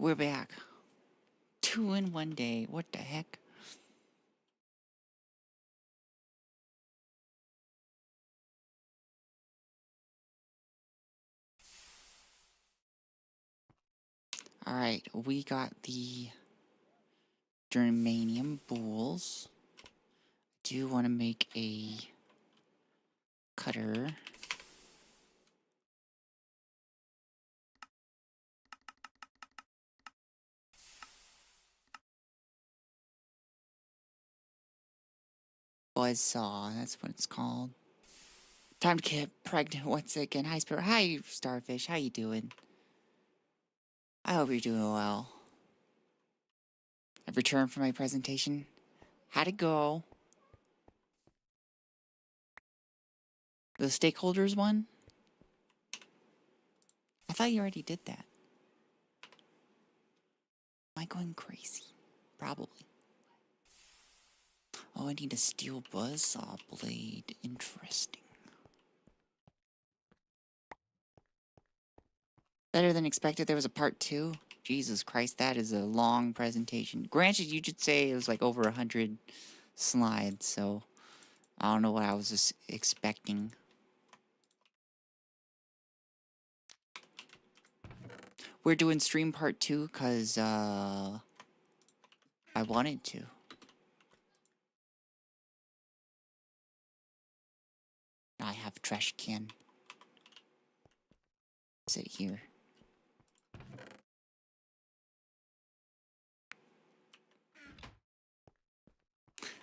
We're back. 2 in 1 day. What the heck? Alright, we got the germanium bools. I do want to make a cutter. Buzzsaw, that's what it's called. Time to get pregnant once again. Hi, Sparrow. Hi, Starfish. How you doing? I hope you're doing well. I've returned from my presentation. How'd it go? The stakeholders one? I thought you already did that. Am I going crazy? Probably. Oh, I need a steel buzzsaw blade. Interesting. Better than expected. There was a part 2. Jesus Christ, that is a long presentation. Granted, you should say it was like over 100 slides, so I don't know what I was just expecting. We're doing stream part 2 because I wanted to. I have a trash can. Sit here.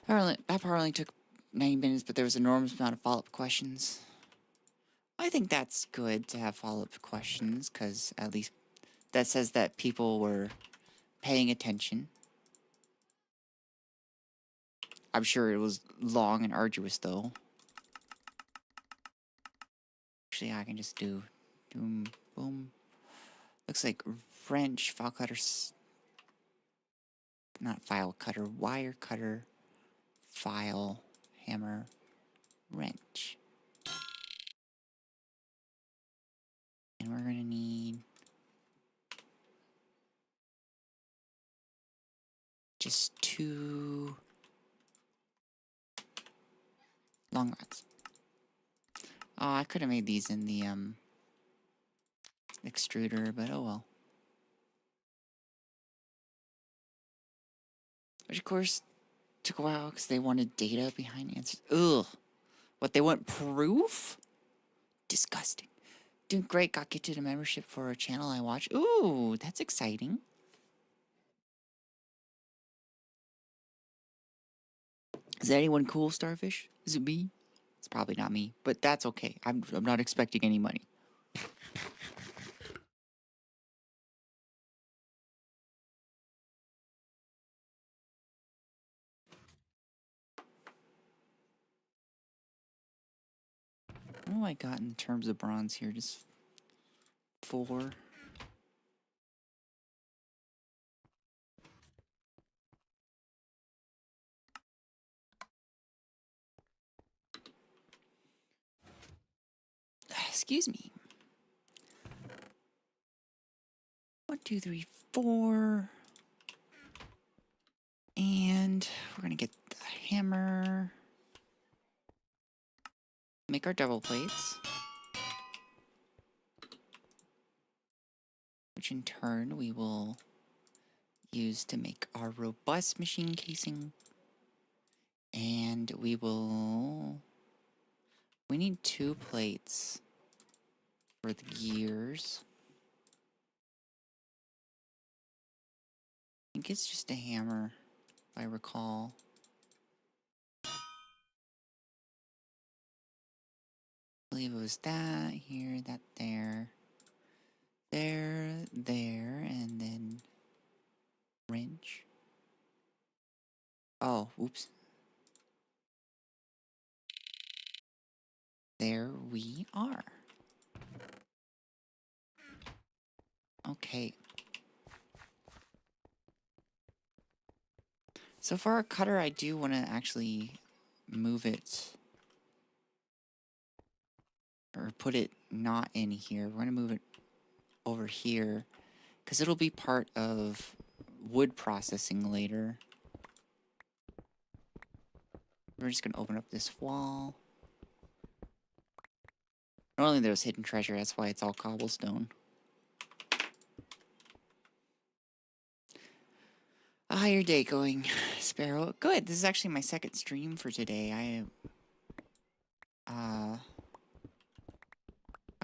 That part only took 90 minutes, but there was an enormous amount of follow-up questions. I think that's good to have follow-up questions, because at least that says that people were paying attention. I'm sure it was long and arduous, though. Actually, I can just do boom, boom. Looks like wrench, file cutter, not file cutter, wire cutter, file, hammer, wrench. And we're gonna need just 2 long rods. Oh, I could have made these in the extruder, but oh well. Which of course took a while because they wanted data behind answers. Ugh. What, they want proof? Disgusting. Doing great, got gifted a membership for a channel I watch. Ooh, that's exciting. Is that anyone cool, Starfish? Is it me? It's probably not me, but that's okay. I'm not expecting any money. What do I got in terms of bronze here? Just 4. Excuse me. 1, 2, 3, 4. And we're gonna get the hammer. Make our double plates. Which in turn we will use to make our robust machine casing. And we need 2 plates for the gears. I think it's just a hammer, if I recall. I believe it was that, here, that, there. There, and then wrench. Oh, oops. There we are. Okay. So for our cutter, I do want to actually move it. Or put it not in here. We're going to move it over here. because it'll be part of wood processing later. We're just gonna open up this wall. Normally there's hidden treasure, that's why it's all cobblestone. How your day going, Sparrow? Good. This is actually my second stream for today. I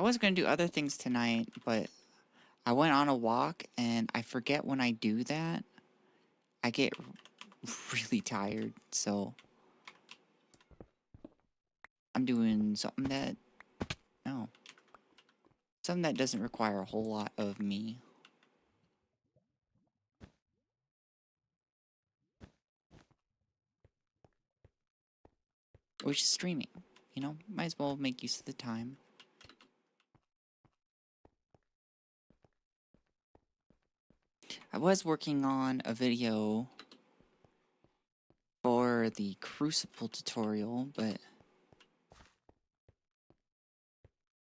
was gonna do other things tonight, but I went on a walk, and I forget when I do that. I get really tired, so I'm doing something that doesn't require a whole lot of me. Which is streaming, you know? Might as well make use of the time. I was working on a video for the Crucible tutorial, but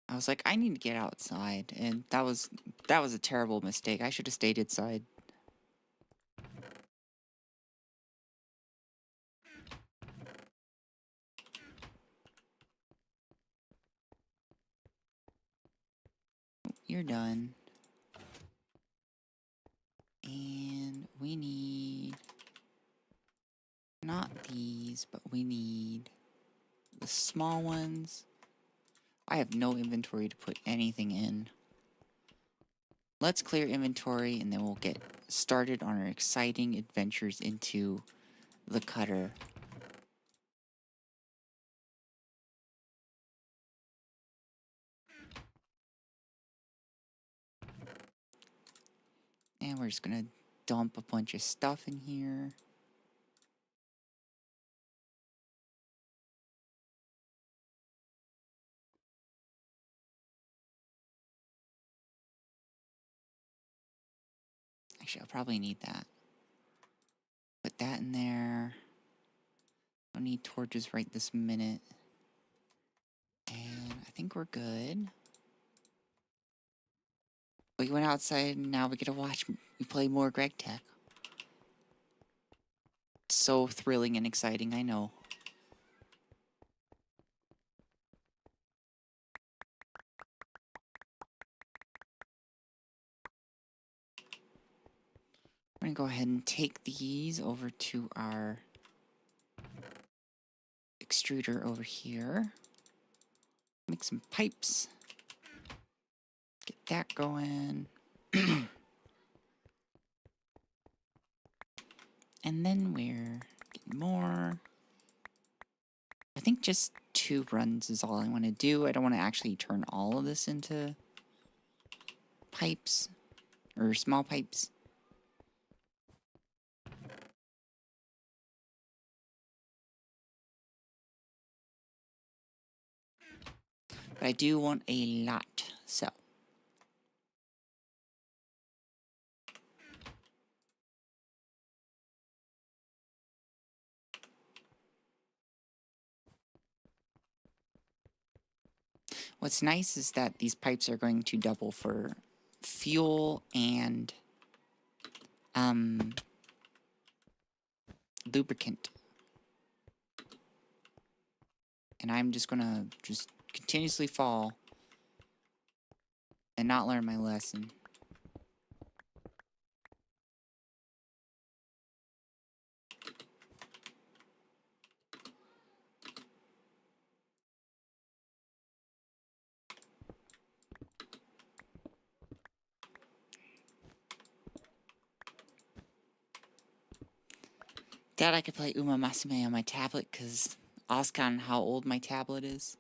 I was like, I need to get outside, and that was a terrible mistake. I should have stayed inside. You're done. And we need not these, but we need the small ones. I have no inventory to put anything in. Let's clear inventory, and then we'll get started on our exciting adventures into the cutter. And we're just gonna dump a bunch of stuff in here. Actually, I'll probably need that. Put that in there. Don't need torches right this minute. And I think we're good. We went outside, and now we get to watch me play more Gregtech. So thrilling and exciting, I know. I'm gonna go ahead and take these over to our extruder over here. Make some pipes. Get that going. And then we're getting more. I think just 2 runs is all I want to do. I don't want to actually turn all of this into pipes or small pipes. But I do want a lot, so. What's nice is that these pipes are going to double for fuel and lubricant. And I'm just gonna continuously fall and not learn my lesson. Doubt I could play Uma Masume on my tablet, because ask on how old my tablet is.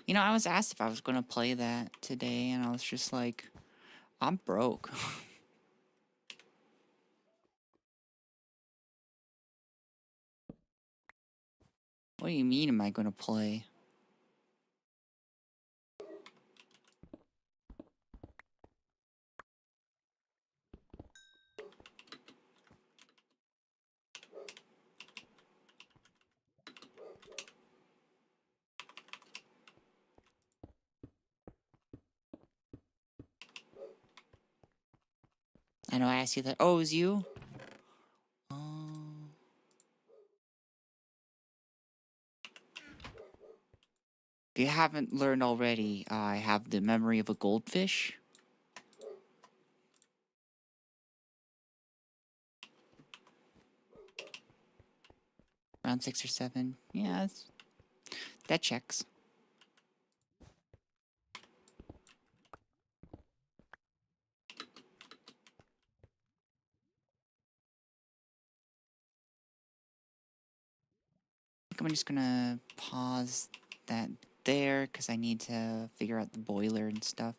You know, I was asked if I was going to play that today, and I was just like, I'm broke. What do you mean, am I going to play? I know I asked you that. Oh, it was you? If you haven't learned already, I have the memory of a goldfish. Around 6 or 7. Yeah, that checks. I think I'm just gonna pause that there because I need to figure out the boiler and stuff.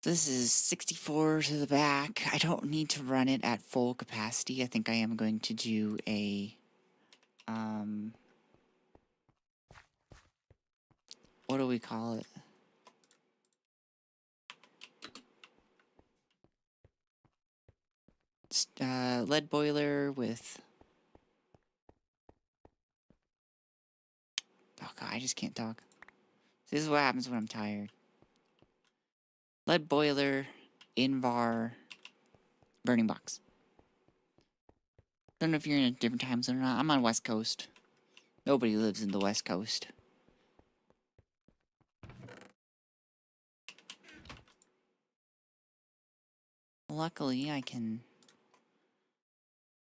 This is 64 to the back. I don't need to run it at full capacity. I think I am going to do a what do we call it? Lead boiler with... Oh god, I just can't talk. This is what happens when I'm tired. Lead boiler, Invar, burning box. Don't know if you're in a different time zone or not. I'm on West Coast. Nobody lives in the West Coast. Luckily, I can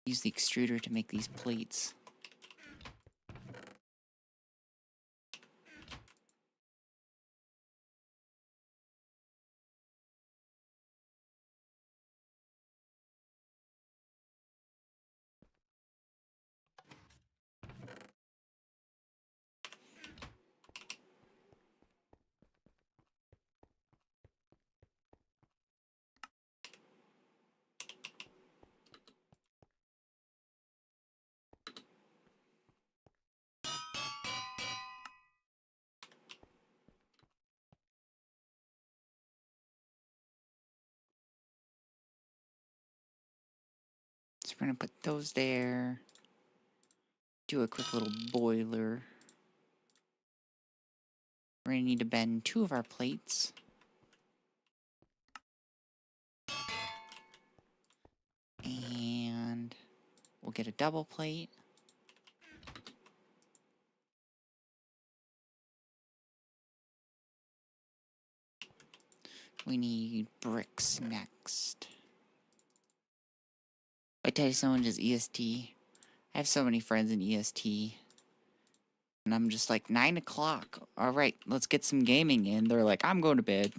use the extruder to make these plates. So we're gonna put those there. Do a quick little boiler. We're gonna need to bend 2 of our plates. And we'll get a double plate. We need bricks next. I tell you someone just EST. I have so many friends in EST. And I'm just like, 9 o'clock. Alright, let's get some gaming in. They're like, I'm going to bed.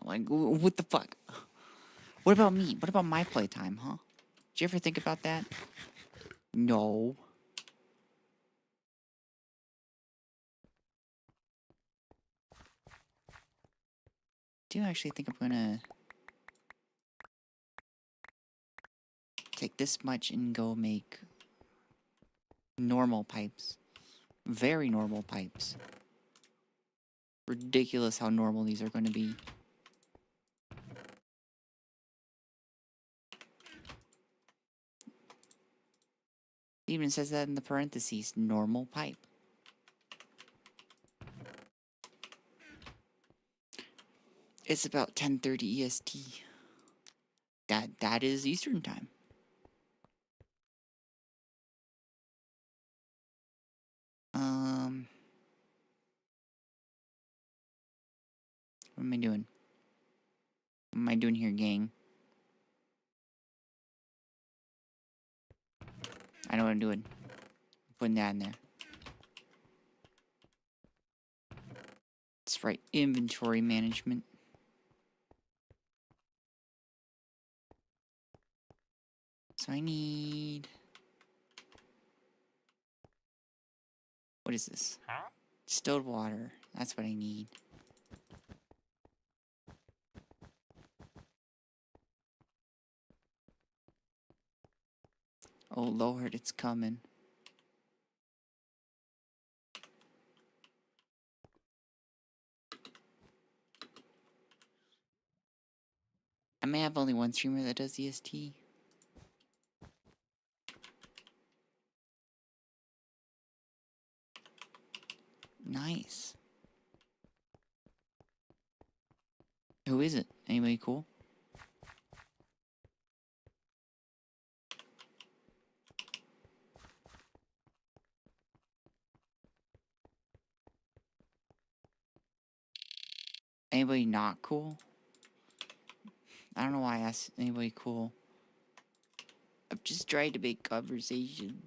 I'm like, what the fuck? What about me? What about my playtime, huh? Did you ever think about that? No. Do you actually think I'm gonna take this much and go make normal pipes? Very normal pipes. Ridiculous how normal these are going to be. It even says that in the parentheses, normal pipe. It's about 10:30 EST. That is Eastern time. What am I doing? What am I doing here, gang? I know what I'm doing. I'm putting that in there. That's right, inventory management. So I need... What is this? Huh? Distilled water. That's what I need. Oh Lord, it's coming. I may have only one streamer that does EST. Nice. Who is it? Anybody cool? Anybody not cool? I don't know why I asked anybody cool. I'm just trying to make conversation.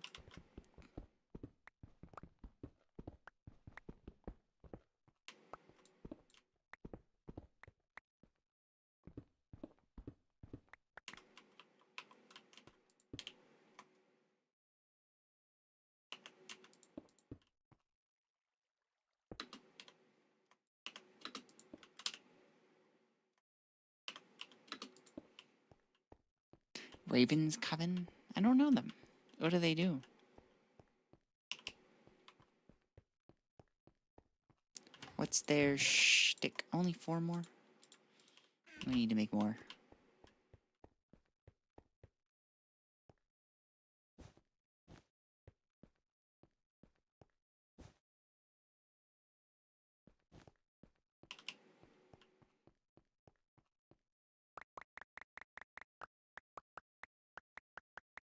Ravens Coven? I don't know them. What do they do? What's their shtick? Only 4 more? We need to make more.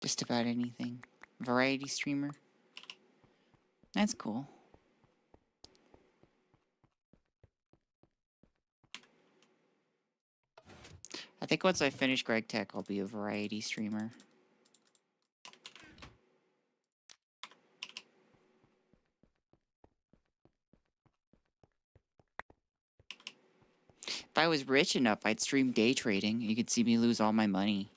Just about anything. Variety streamer. That's cool. I think once I finish Gregtech, I'll be a variety streamer. If I was rich enough, I'd stream day trading. You could see me lose all my money.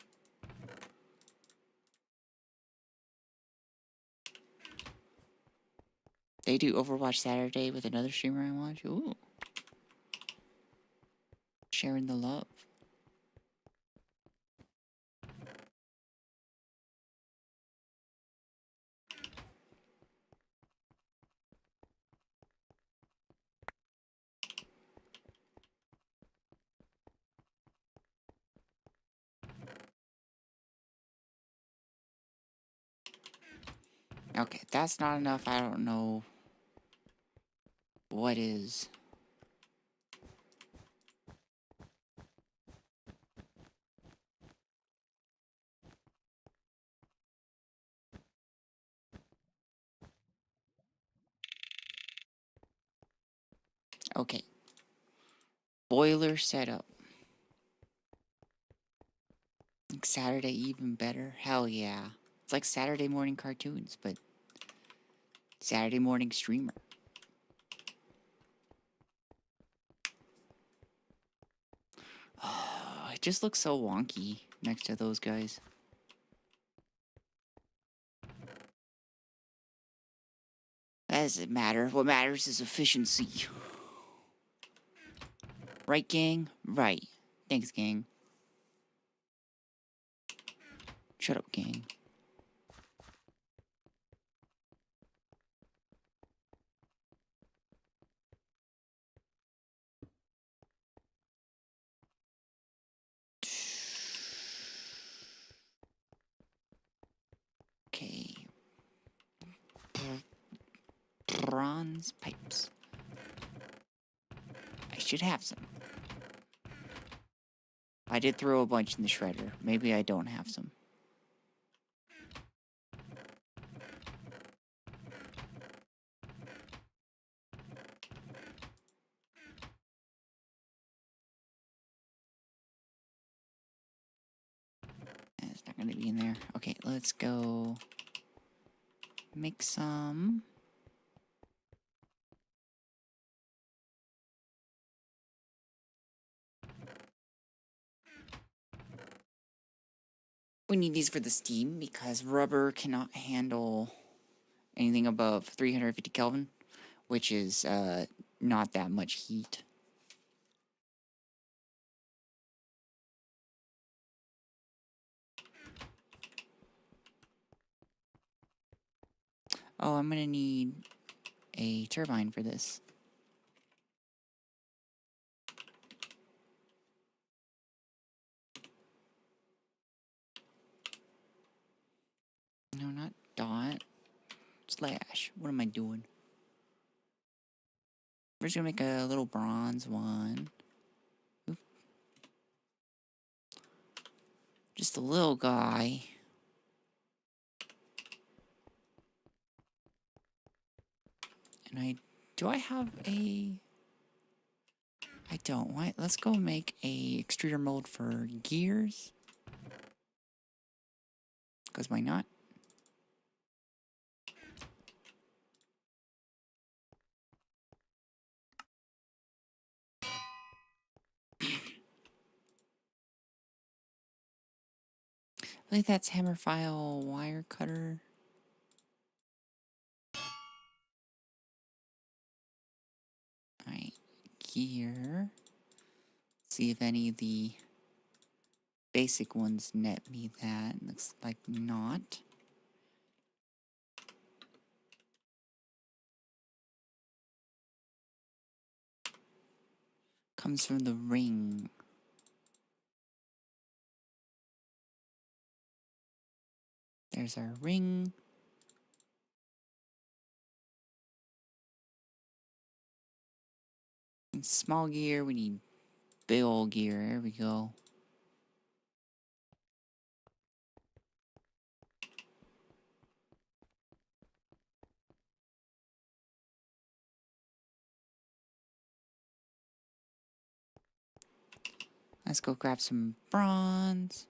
They do Overwatch Saturday with another streamer I watch. Ooh. Sharing the love. Okay, if that's not enough. I don't know what is. Okay. Boiler setup. Like Saturday even better? Hell yeah. It's like Saturday morning cartoons, but Saturday morning streamer. Oh, it just looks so wonky next to those guys. That doesn't matter. What matters is efficiency. Right, gang? Right. Thanks, gang. Shut up, gang. Okay. Bronze pipes. I should have some. I did throw a bunch in the shredder. Maybe I don't have some. It's not going to be in there. Okay, let's go make some. We need these for the steam because rubber cannot handle anything above 350 Kelvin, which is not that much heat. Oh, I'm going to need a turbine for this. No, not dot. Slash. What am I doing? We're just gonna make a little bronze one. Oop. Just a little guy. And do I have a... I don't. Why? Let's go make a extruder mold for gears. Because why not? I think that's hammer file wire cutter. Alright, gear. See if any of the basic ones net me that. Looks like not. Comes from the ring. There's our ring. And small gear, we need big old gear. There we go. Let's go grab some bronze.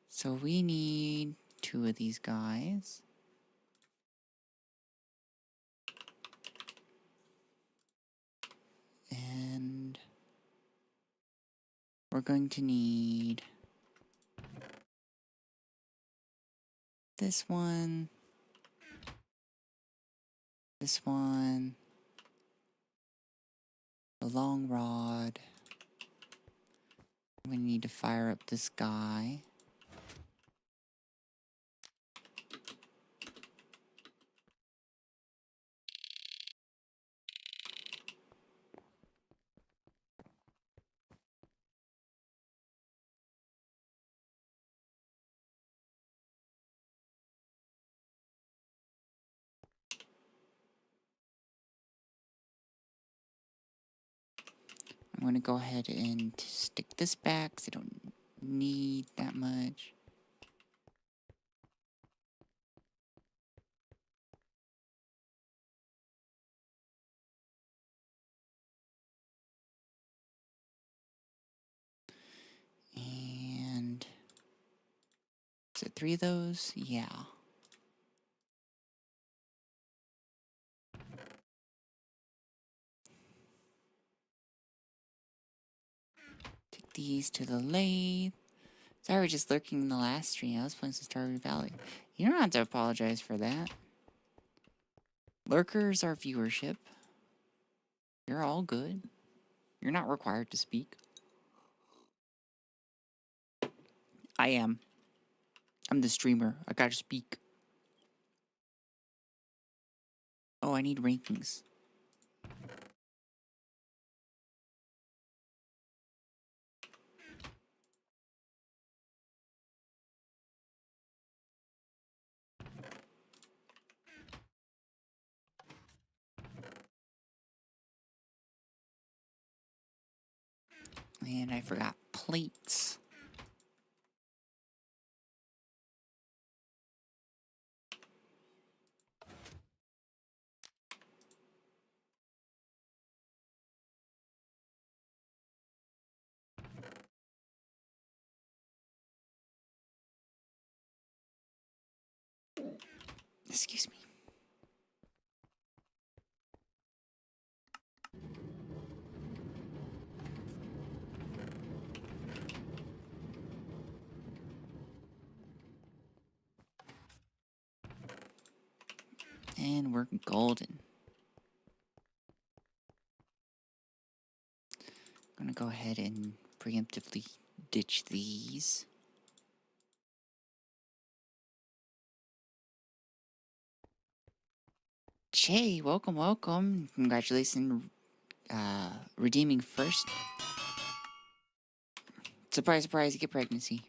So we need 2 of these guys. And we're going to need this one, this one, the long rod. We need to fire up this guy. I'm going to go ahead and stick this back because I don't need that much. And is it 3 of those? Yeah. Take these to the lathe. Sorry, just lurking in the last stream. I was playing some Stardew Valley. You don't have to apologize for that. Lurkers are viewership. You're all good. You're not required to speak. I am. I'm the streamer. I gotta speak. Oh, I need rankings. And I forgot plates. Excuse me. And we're golden. I'm gonna go ahead and preemptively ditch these. Che, welcome, welcome. Congratulations, redeeming first. Surprise, surprise, you get pregnancy.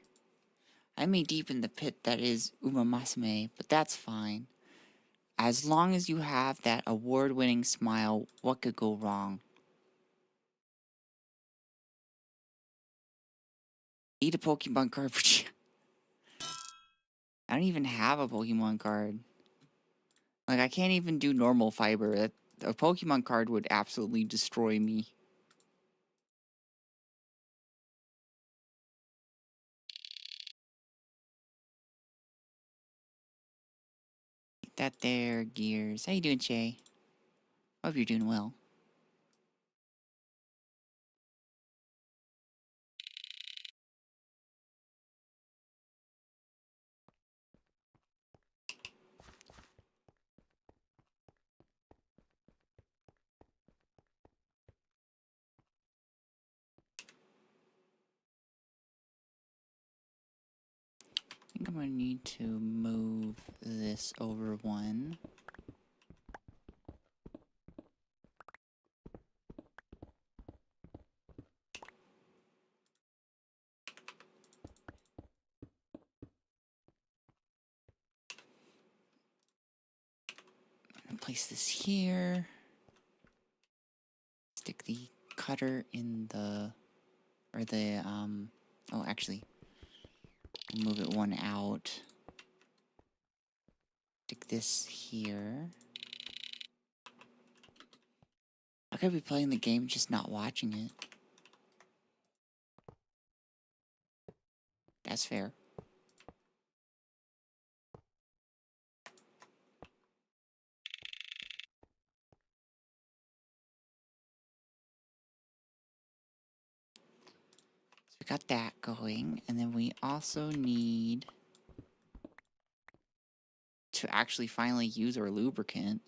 I may deepen the pit that is Umamasame, but that's fine. As long as you have that award-winning smile, what could go wrong? Eat a Pokemon card for I don't even have a Pokemon card. Like, I can't even do normal fiber. A Pokemon card would absolutely destroy me. Get that there, Gears. How you doing, Shay? Hope you're doing well. I think I'm going to need to move this over one. I'm going to place this here. Stick the cutter in the... Or the, oh, actually, move it one out. Stick this here. I could be playing the game, just not watching it. That's fair. So we got that going, and then we also need to actually finally use our lubricant.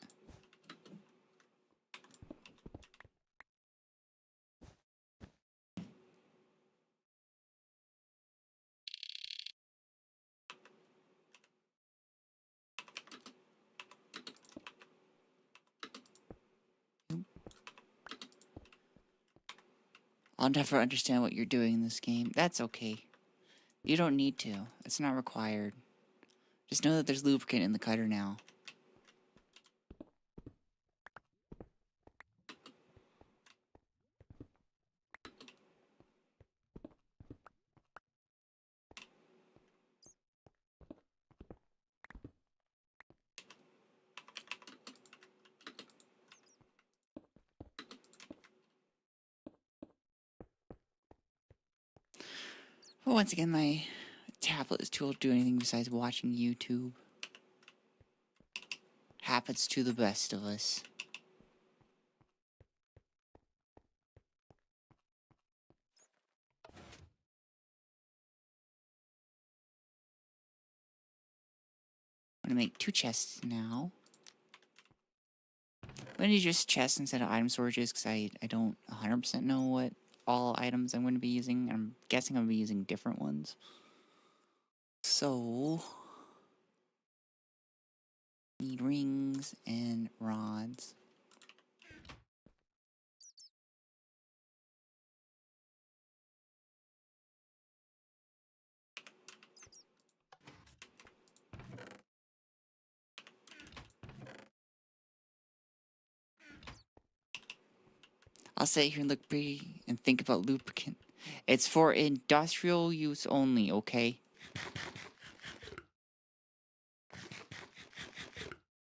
I'll never understand what you're doing in this game. That's okay. You don't need to. It's not required. Just know that there's lubricant in the cutter now. But once again, my tablet is too old to do anything besides watching YouTube. Happens to the best of us. I'm gonna make 2 chests now. I'm gonna do just chests instead of item storages because I don't 100% know what all items I'm going to be using. I'm guessing I'm going to be using different ones. So, need rings and rods. I'll sit here and look pretty and think about lubricant. It's for industrial use only, okay?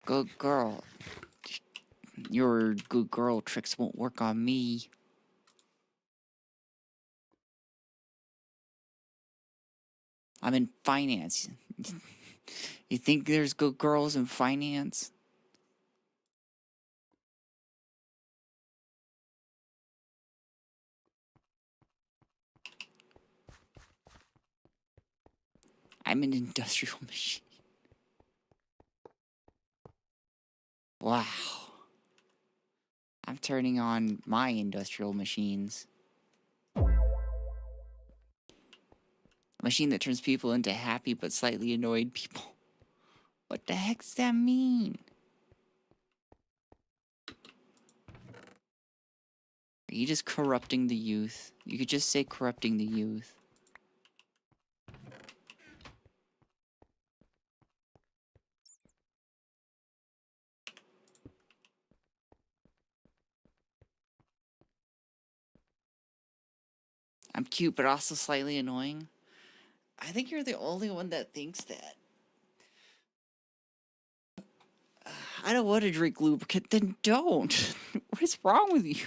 Good girl. Your good girl tricks won't work on me. I'm in finance. You think there's good girls in finance? I'm an industrial machine. Wow. I'm turning on my industrial machines. A machine that turns people into happy but slightly annoyed people. What the heck does that mean? Are you just corrupting the youth? You could just say corrupting the youth. I'm cute but also slightly annoying. I think you're the only one that thinks that. I don't want to drink lubricant. Then don't. What is wrong with you?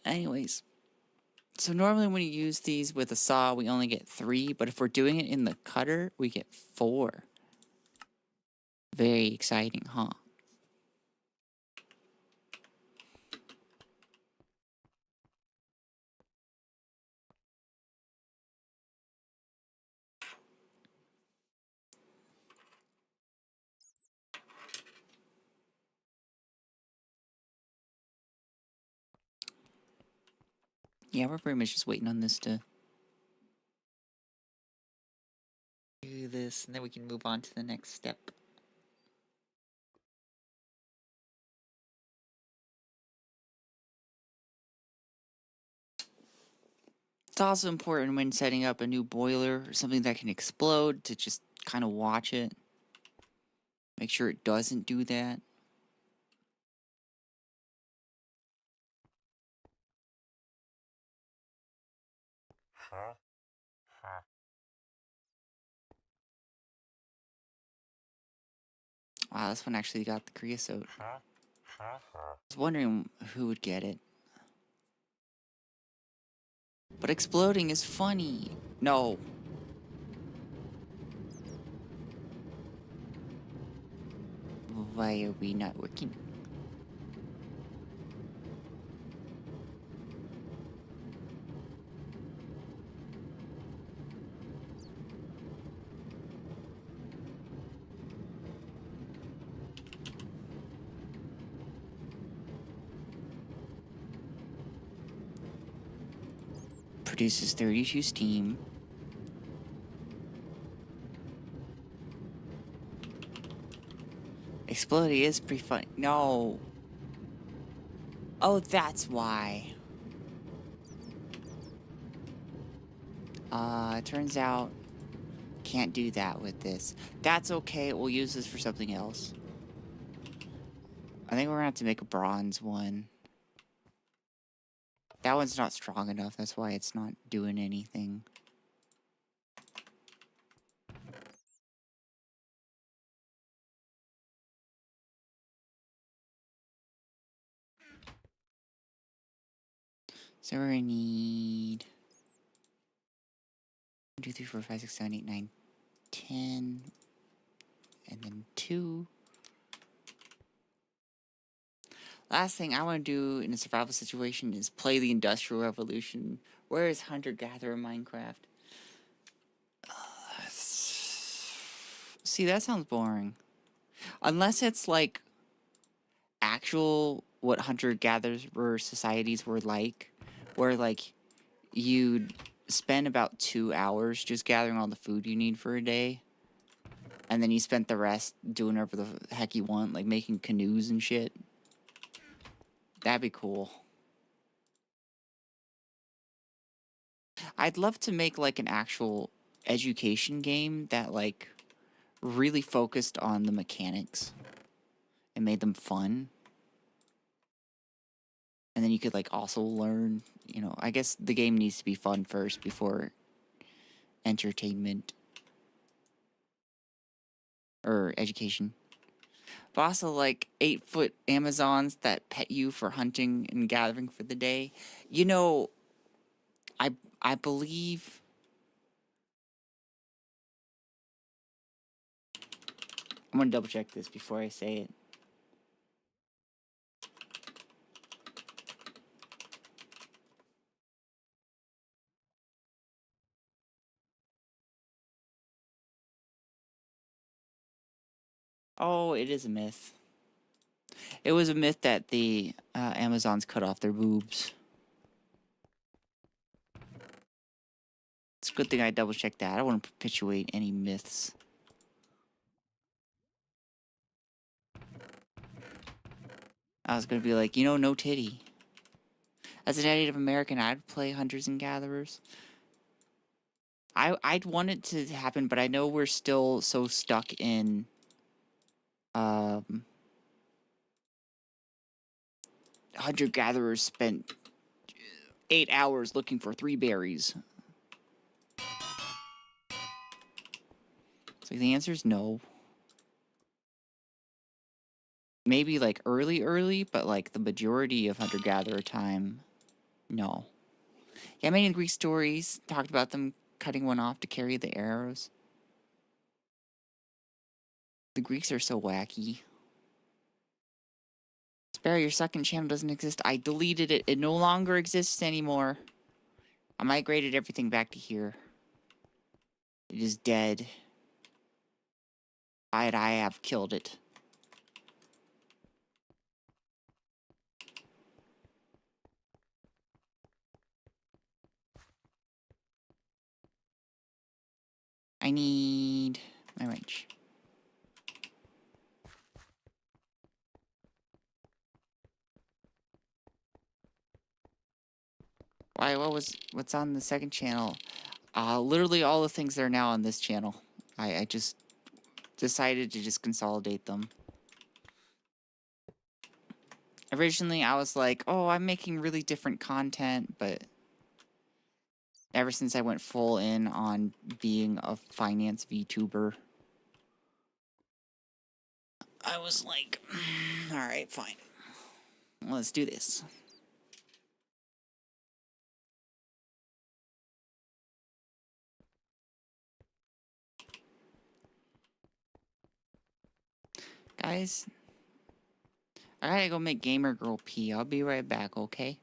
Anyways. So normally when you use these with a saw, we only get 3. But if we're doing it in the cutter, we get 4. Very exciting, huh? Yeah, we're pretty much just waiting on this to do this, and then we can move on to the next step. It's also important when setting up a new boiler or something that can explode to just kind of watch it. Make sure it doesn't do that. Wow, this one actually got the creosote. I was wondering who would get it. But exploding is funny. No. Why are we not working? Produces 32 steam. Exploding is pretty funny. No. Oh, that's why. It turns out can't do that with this. That's okay. We'll use this for something else. I think we're gonna have to make a bronze one. That one's not strong enough. That's why it's not doing anything. So we're gonna need 1, 2, 3, 4, 5, 6, 7, 8, 9, 10, and then 2. Last thing I want to do in a survival situation is play the Industrial Revolution. Where is Hunter-Gatherer Minecraft? See, that sounds boring. Unless it's like actual what hunter-gatherer societies were like, where like you'd spend about 2 hours just gathering all the food you need for a day, and then you spent the rest doing whatever the heck you want, like making canoes and shit. That'd be cool. I'd love to make like an actual education game that like really focused on the mechanics and made them fun. And then you could like also learn, you know, I guess the game needs to be fun first before entertainment or education. But also like 8-foot Amazons that pet you for hunting and gathering for the day. You know, I believe I'm gonna double check this before I say it. Oh, it is a myth. It was a myth that the Amazons cut off their boobs. It's a good thing I double checked that. I don't want to perpetuate any myths. I was gonna be like, you know, no titty. As a Native American, I'd play Hunters and Gatherers. I'd want it to happen, but I know we're still so stuck in hunter-gatherers spent 8 hours looking for 3 berries. So the answer is no. Maybe like early, but like the majority of hunter-gatherer time, no. Yeah, many of the Greek stories talked about them cutting one off to carry the arrows. The Greeks are so wacky. Sparrow, your second channel doesn't exist. I deleted it. It no longer exists anymore. I migrated everything back to here. It is dead. I have killed it. I need my wrench. Why, what's on the second channel? Literally all the things that are now on this channel. I just decided to just consolidate them. Originally, I was like, oh, I'm making really different content, but ever since I went full in on being a finance VTuber, I was like, alright, fine. Let's do this. Guys, I gotta go make Gamer Girl pee. I'll be right back, okay?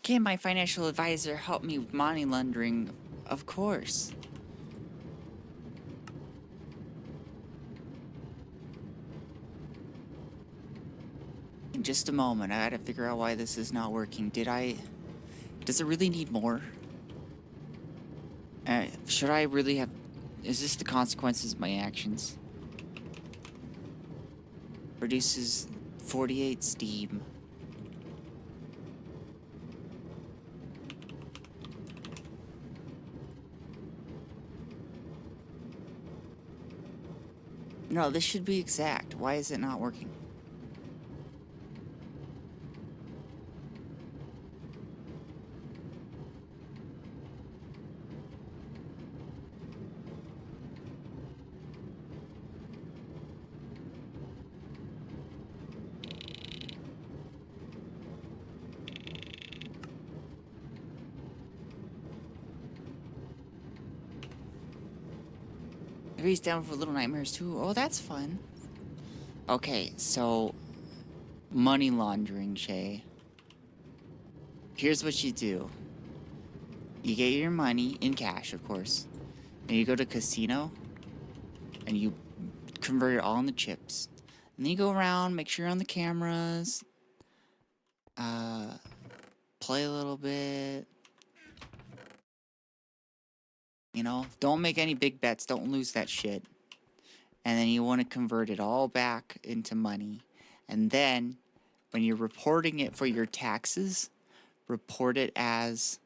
Can my financial advisor help me with money laundering? Of course. In just a moment, I gotta figure out why this is not working. Does it really need more? Should I really have... Is this the consequences of my actions? Produces 48 steam. No, this should be exact. Why is it not working? He's down for Little Nightmares too. Oh, that's fun. Okay, so money laundering, Shay. Here's what you do. You get your money in cash, of course. And you go to casino and you convert it all into chips. And then you go around, make sure you're on the cameras. Play a little bit. You know, don't make any big bets. Don't lose that shit. And then you want to convert it all back into money. And then, when you're reporting it for your taxes, report it as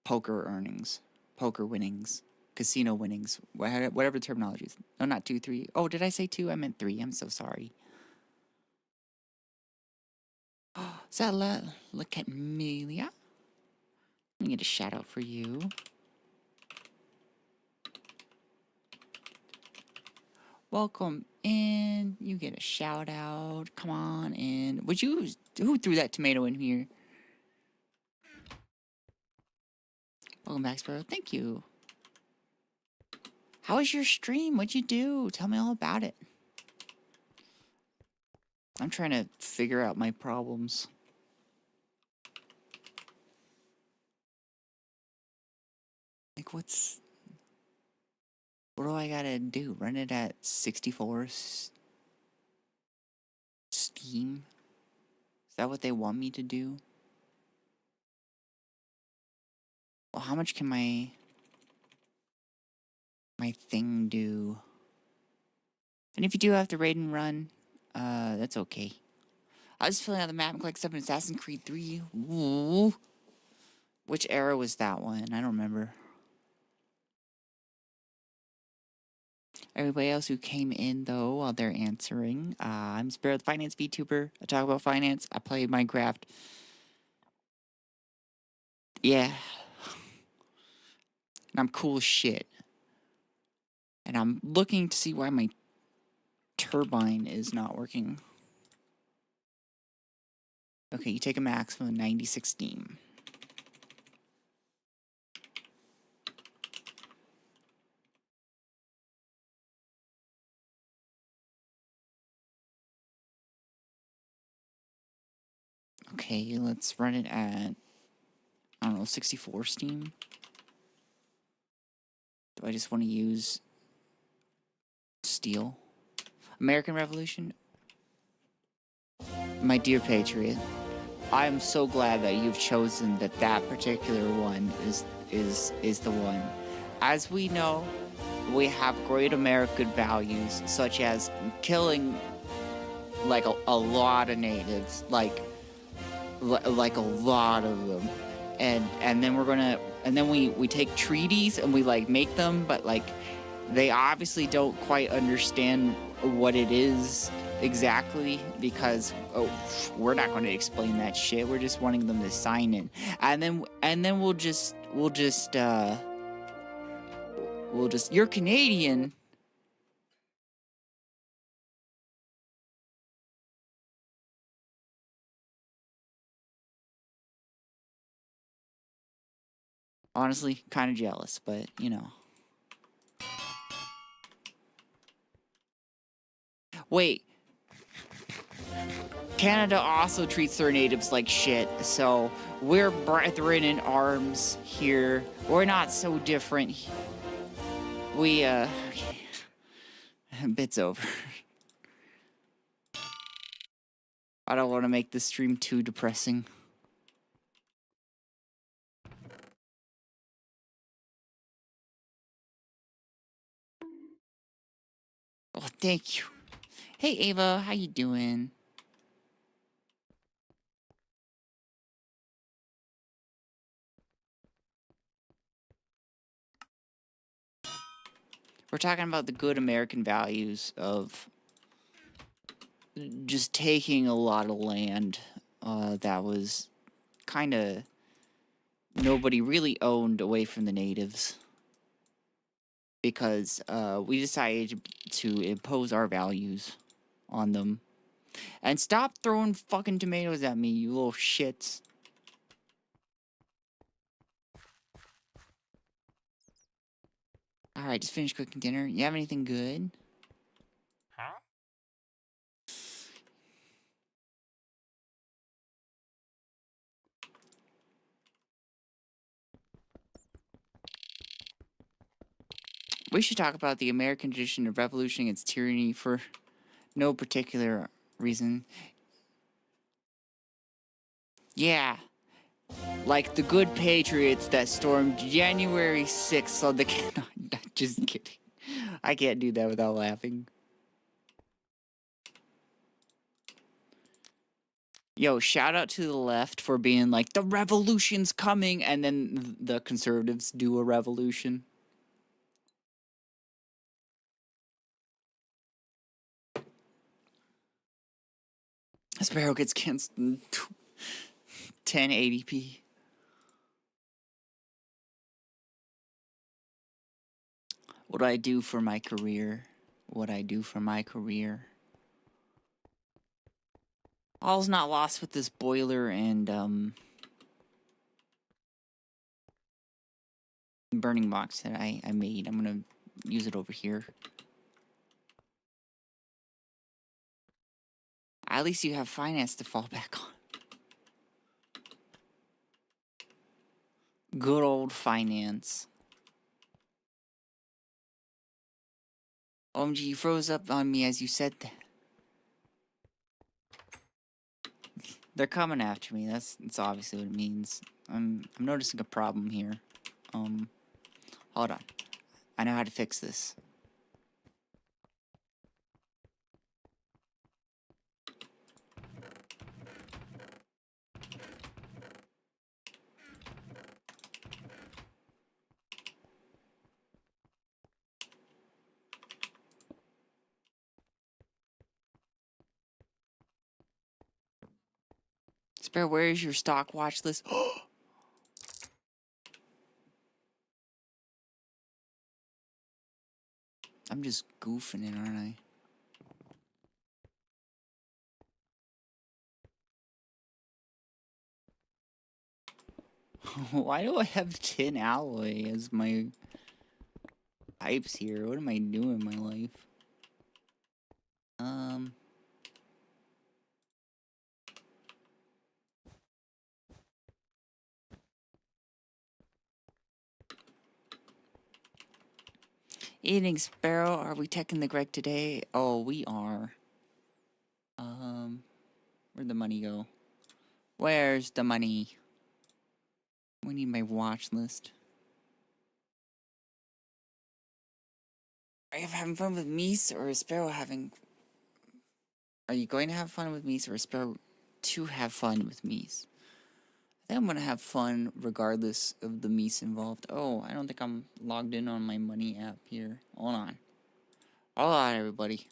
poker earnings, poker winnings, casino winnings, whatever the terminology is. No, not 2, 3. Oh, did I say 2? I meant 3. I'm so sorry. Oh, is that look at Amelia? Let me get a shout out for you. Welcome in. You get a shout out. Come on in. Who threw that tomato in here? Welcome back, Sparrow. Thank you. How was your stream? What'd you do? Tell me all about it. I'm trying to figure out my problems. Like, what do I gotta do? Run it at 64 Steam? Is that what they want me to do? Well, how much can my thing do? And if you do have to raid and run, that's okay. I was filling out the map and like 7 Assassin's Creed 3. Ooh. Which era was that one? I don't remember. Everybody else who came in, though, while they're answering. I'm Sparrow, the finance Vtuber. I talk about finance. I play Minecraft. Yeah. And I'm cool as shit. And I'm looking to see why my turbine is not working. Okay, you take a maximum of 96 steam. Okay, let's run it at, I don't know, 64 steam. Do I just want to use steel? American Revolution? My dear Patriot, I am so glad that you've chosen that particular one is the one. As we know, we have great American values, such as killing like a lot of natives, like a lot of them, and then we take treaties and we like make them, but like they obviously don't quite understand what it is exactly, because we're not going to explain that shit. We're just wanting them to sign in, and then we'll just you're Canadian. Honestly, kind of jealous, but you know. Wait. Canada also treats their natives like shit, so we're brethren in arms here. We're not so different. We, bit's over. I don't want to make this stream too depressing. Oh, thank you. Hey, Ava, how you doing? We're talking about the good American values of just taking a lot of land that was kind of nobody really owned away from the natives. Because we decided to impose our values on them. And stop throwing fucking tomatoes at me, you little shits. Alright, just finished cooking dinner. You have anything good? Huh? We should talk about the American tradition of revolution against tyranny for no particular reason. Yeah. Like the good patriots that stormed January 6th on the... Just kidding. I can't do that without laughing. Yo, shout out to the left for being like, the revolution's coming, and then the conservatives do a revolution. Sparrow gets canceled in 1080p. What do I do for my career? What I do for my career? All's not lost with this boiler and burning box that I made. I'm gonna use it over here. At least you have finance to fall back on. Good old finance. OMG, you froze up on me as you said that. They're coming after me. That's obviously what it means. I'm noticing a problem here. Hold on. I know how to fix this. Sparrow, where is your stock watch list? I'm just goofing it, aren't I? Why do I have tin alloy as my pipes here? What am I doing in my life? Evening, Sparrow. Are we teching the Greg today? Oh, we are. Where'd the money go? Where's the money? We need my watch list. Are you having fun with Meese or is Sparrow having... Are you going to have fun with Meese or is Sparrow to have fun with Meese? I think I'm going to have fun regardless of the Meese involved. Oh, I don't think I'm logged in on my money app here. Hold on. Hold on, everybody.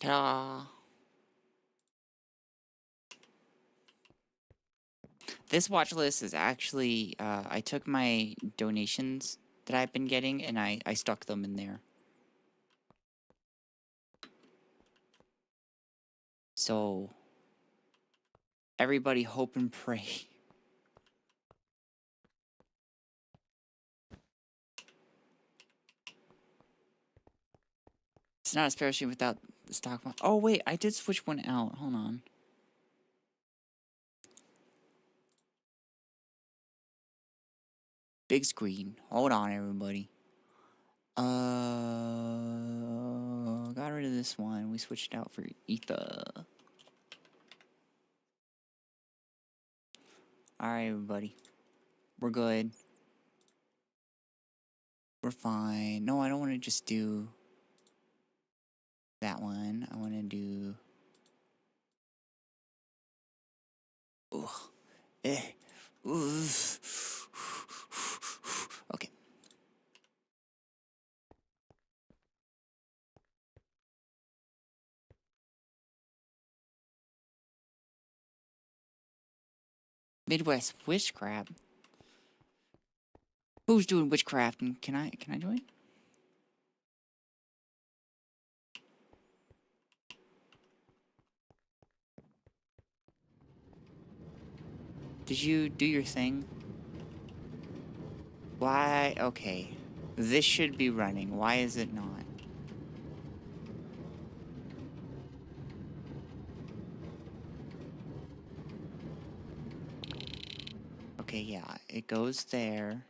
Ta-da! This watch list is actually, I took my donations that I've been getting and I stuck them in there. So, everybody hope and pray. It's not a Sparrow stream without the stock one. Oh, wait, I did switch one out. Hold on. Big screen. Hold on, everybody. Got rid of this one. We switched out for Ether. Alright, everybody. We're good. We're fine. No, I don't want to just do that one. I want to do... Ugh. Okay. Midwest witchcraft. Who's doing witchcraft? And can I join? Did you do your thing? Why? Okay. This should be running. Why is it not? Okay, yeah. It goes there.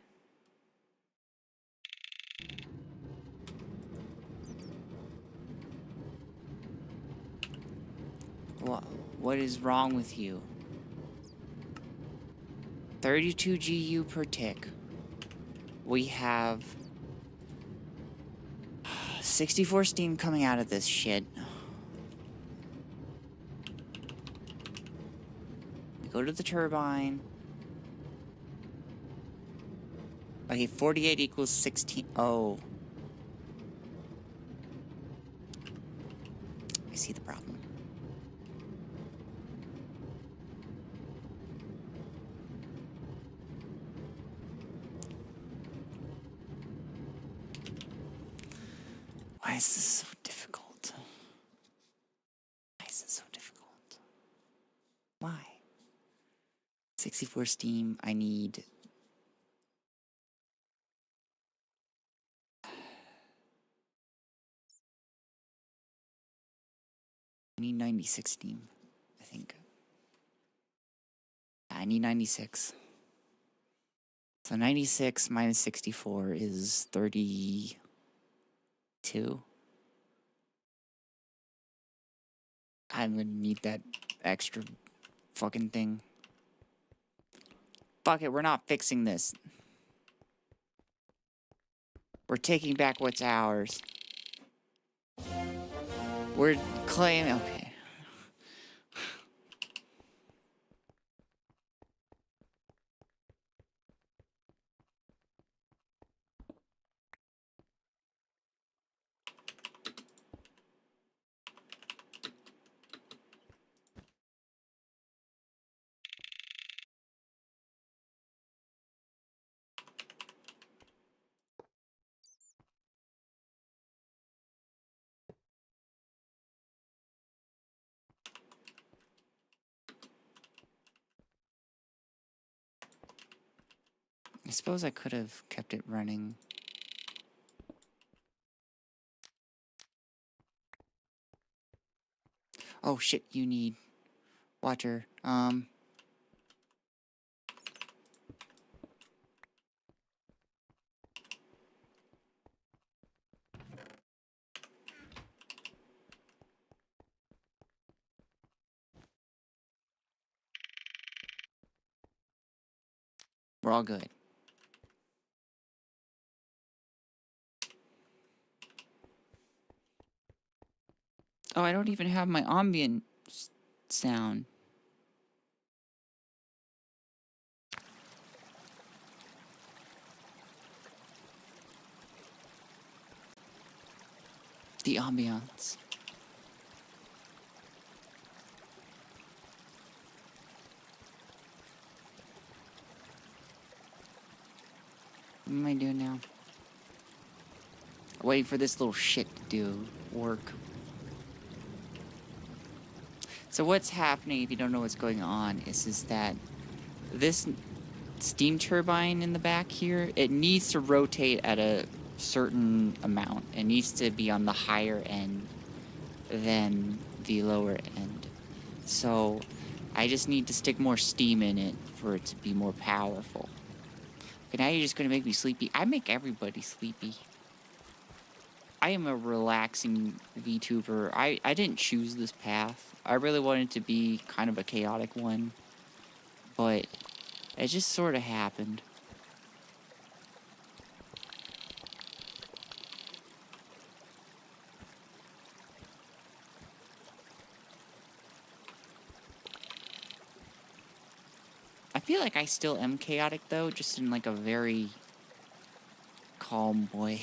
What is wrong with you? 32 GU per tick. We have 64 steam coming out of this shit. We go to the turbine. Okay, 48 equals 16. Oh. I see the problem. Why is this so difficult? Why is it so difficult? Why? 64 steam, I need... I need 96 steam, I think. I need 96. So 96 minus 64 is 32. I'm gonna need that extra fucking thing. Fuck it, we're not fixing this. We're taking back what's ours. We're claiming... Okay. I suppose I could have kept it running. Oh shit, you need water. We're all good. Oh, I don't even have my ambient sound. The ambiance. What am I doing now? Waiting for this little shit to do work. So what's happening, if you don't know what's going on, is that this steam turbine in the back here, it needs to rotate at a certain amount. It needs to be on the higher end than the lower end. So I just need to stick more steam in it for it to be more powerful. Okay, now you're just gonna make me sleepy. I make everybody sleepy. I am a relaxing VTuber. I didn't choose this path. I really wanted to be kind of a chaotic one, but it just sort of happened. I feel like I still am chaotic though, just in like a very calm way.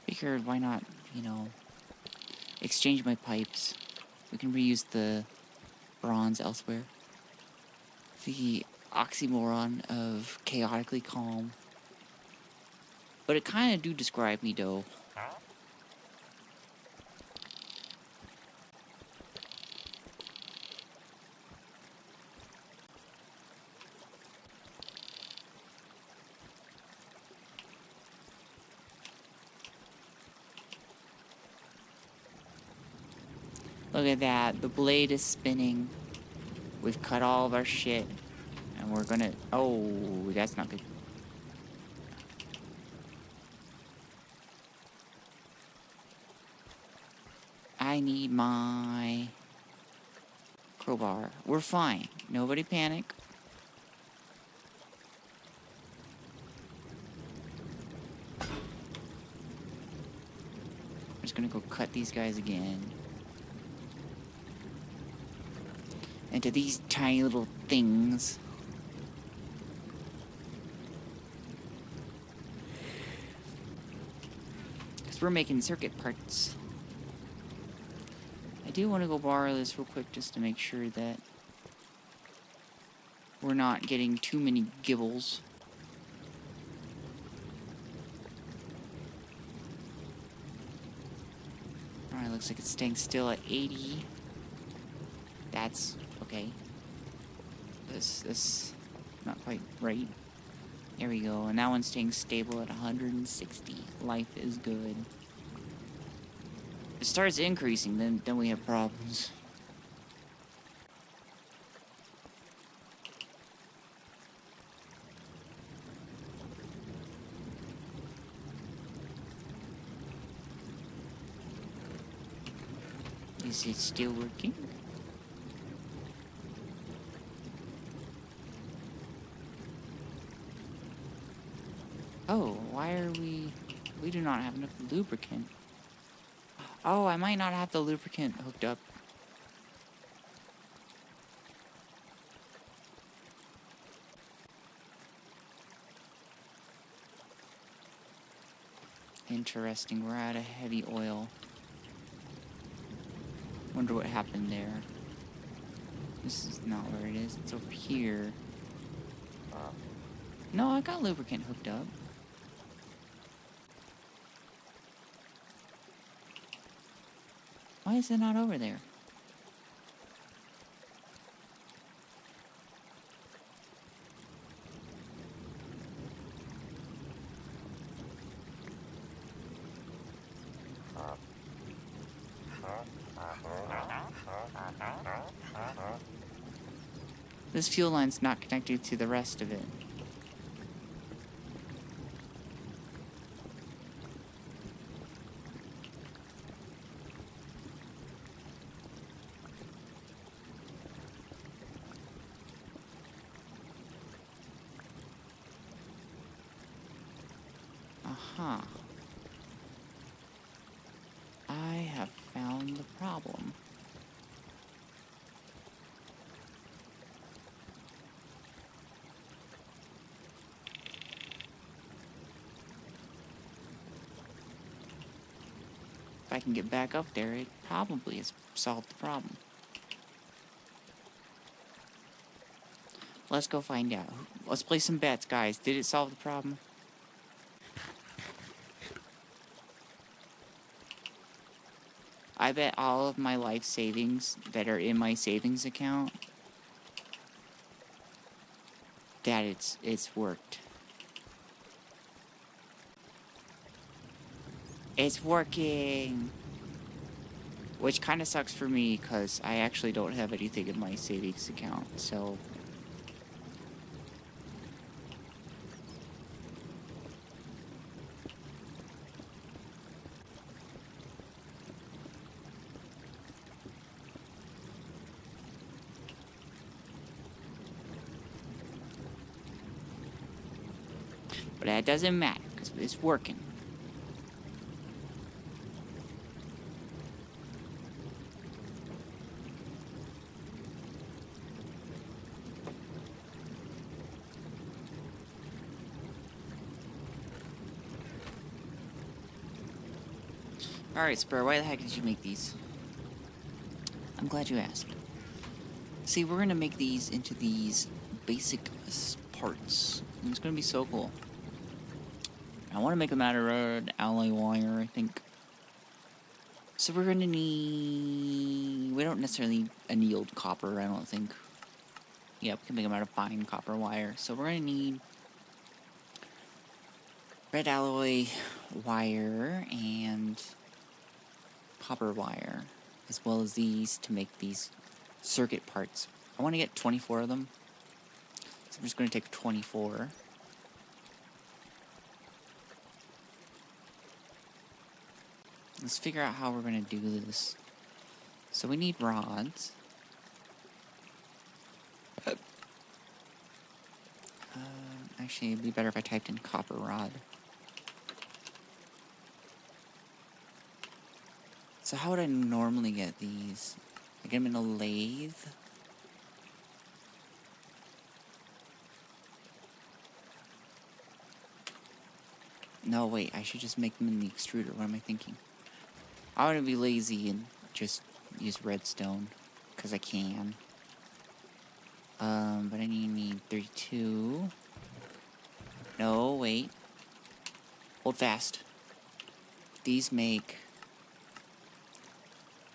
Figured, why not, you know, exchange my pipes. We can reuse the bronze elsewhere. the oxymoron of chaotically calm. But it kind of do describe me, though. Huh? Look at that. The blade is spinning. We've cut all of our shit. And we're gonna... Oh, that's not good. I need my crowbar. We're fine. Nobody panic. I'm just gonna go cut these guys again. Into these tiny little things. Because we're making circuit parts. I do want to go borrow this real quick just to make sure that we're not getting too many gibbles. Alright, looks like it's staying still at 80. That's okay. This not quite right. There we go. And that one's staying stable at 160. Life is good. If it starts increasing, then we have problems. Is it still working? Oh, why are we do not have enough lubricant. Oh, I might not have the lubricant hooked up. Interesting, we're out of heavy oil. Wonder what happened there. This is not where it is, it's over here. No, I got lubricant hooked up. Why is it not over there? This fuel line's not connected to the rest of it. Aha. I have found the problem. If I can get back up there, it probably has solved the problem. Let's go find out. Let's play some bets, guys. Did it solve the problem? I bet all of my life savings that are in my savings account that it's worked. It's working! Which kind of sucks for me, because I actually don't have anything in my savings account, so... But that doesn't matter, because it's working. Alright, Sparrow, why the heck did you make these? I'm glad you asked. See, we're gonna make these into these basic parts. And it's gonna be so cool. I want to make them out of alloy wire, I think. So we're gonna need... We don't necessarily need annealed copper, I don't think. Yeah, we can make them out of fine copper wire. So we're gonna need red alloy wire and copper wire, as well as these to make these circuit parts. I want to get 24 of them, so I'm just going to take 24. Let's figure out how we're going to do this. So we need rods. Actually, it'd be better if I typed in copper rod. So how would I normally get these? I get them in a lathe? No, wait, I should just make them in the extruder. What am I thinking? I want to be lazy and just use redstone, because I can. But I need 32. No, wait. Hold fast. These make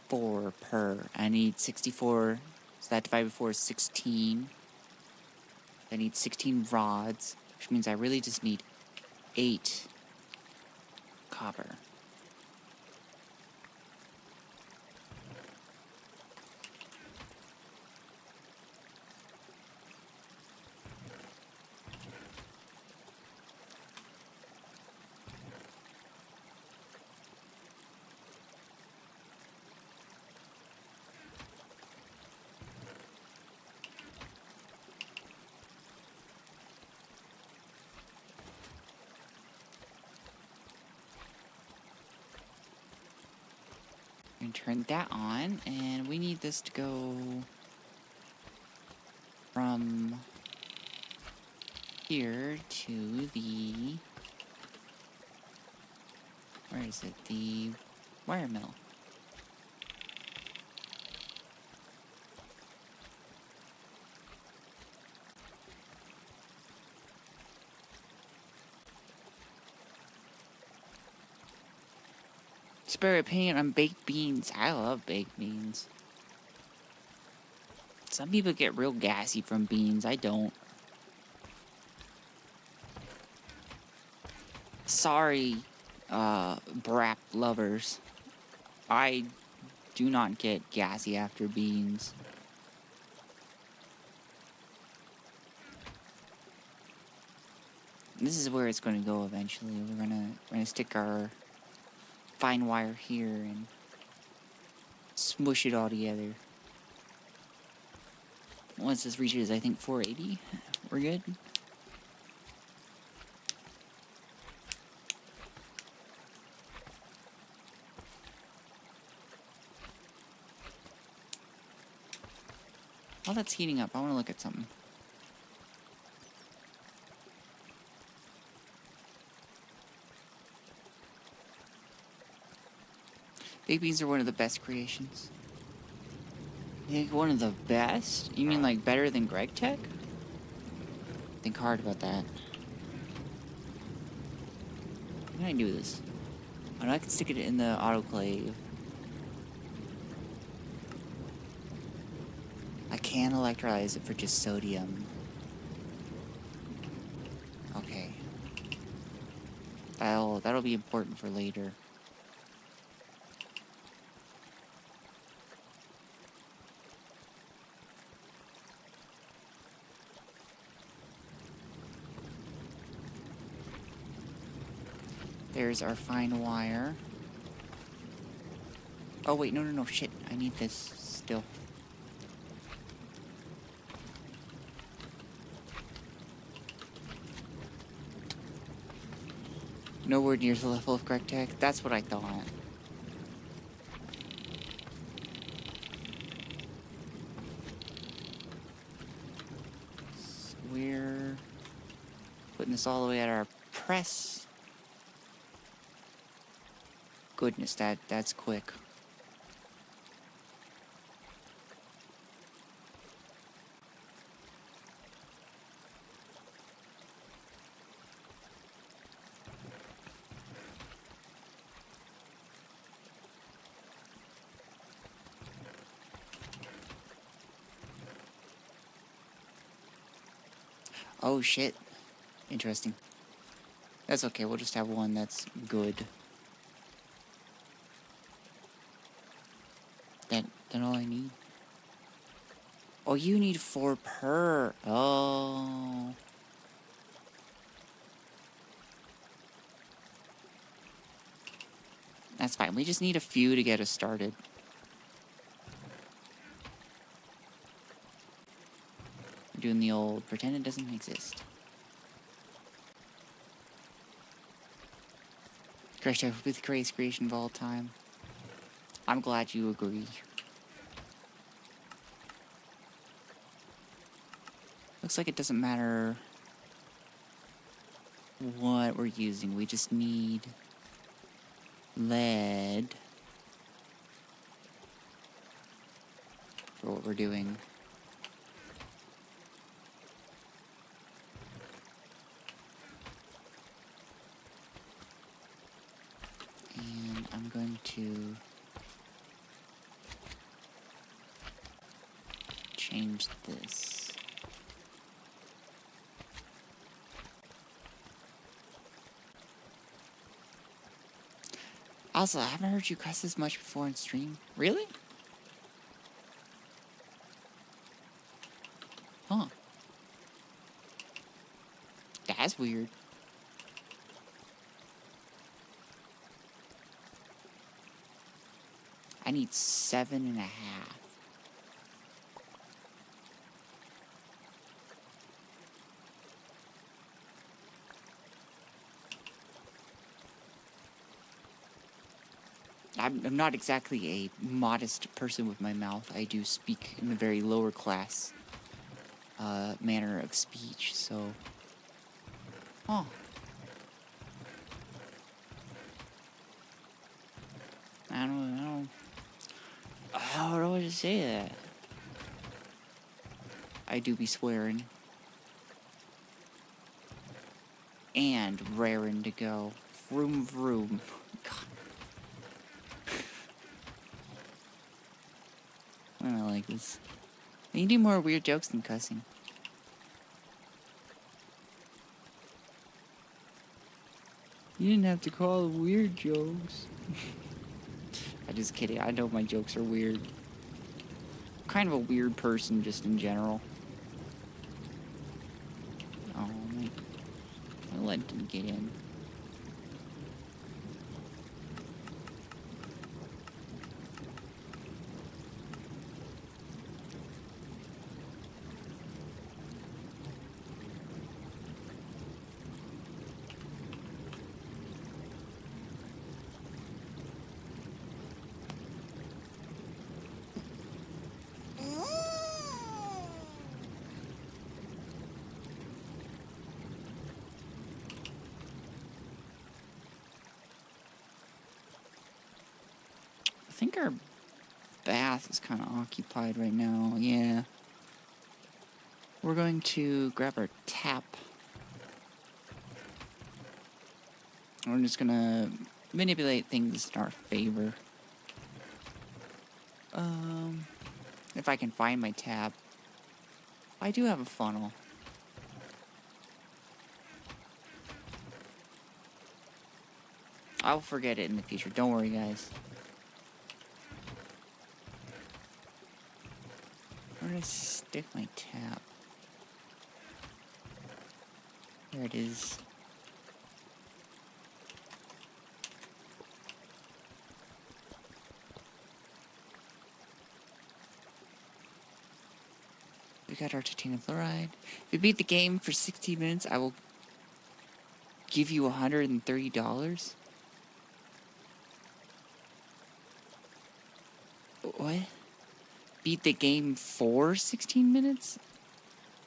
4 per. I need 64, so that divided by 4 is 16. I need 16 rods, which means I really just need 8 copper. And turn that on, and we need this to go from here to the, where is it, the wire mill. Spare opinion on baked beans. I love baked beans. Some people get real gassy from beans. I don't. Sorry, brak lovers. I do not get gassy after beans. This is where it's going to go eventually. We're gonna stick our fine wire here and smush it all together. Once this reaches, I think, 480, we're good. While that's heating up, I want to look at something. Baked beans are one of the best creations. You think one of the best? You mean like better than Gregtech? Think hard about that. How can I do this? Oh, no, I can stick it in the autoclave. I can electrolyze it for just sodium. Okay. That'll be important for later. There's our fine wire. Oh wait, no, shit. I need this still. Nowhere near the level of Gregtech. That's what I thought. So we're putting this all the way at our press. Goodness, that's quick. Oh, shit. Interesting. That's okay, we'll just have one that's good. That's all I need. Oh, you need 4 per. Oh. That's fine. We just need a few to get us started. We're doing the old pretend it doesn't exist. Gregtech will be the greatest creation of all time. I'm glad you agree. Looks like it doesn't matter what we're using. We just need lead for what we're doing. And I'm going to change this. Also, I haven't heard you cuss this much before on stream. Really? Huh. That's weird. I need 7.5. I'm not exactly a modest person with my mouth. I do speak in a very lower class manner of speech, so... Oh. I don't know what to say to that. I do be swearing. And raring to go. Vroom vroom. God. I don't like this. You do more weird jokes than cussing. You didn't have to call it weird jokes. I'm just kidding. I know my jokes are weird. I'm kind of a weird person just in general. Oh, my lead didn't get in. I think our bath is kind of occupied right now. Yeah. We're going to grab our tap. We're just gonna manipulate things in our favor. If I can find my tap. I do have a funnel. I'll forget it in the future. Don't worry, guys. Where did I stick my tap? There it is. We got our titanium fluoride. If you beat the game for 60 minutes, I will give you $130. What? Beat the game for 16 minutes?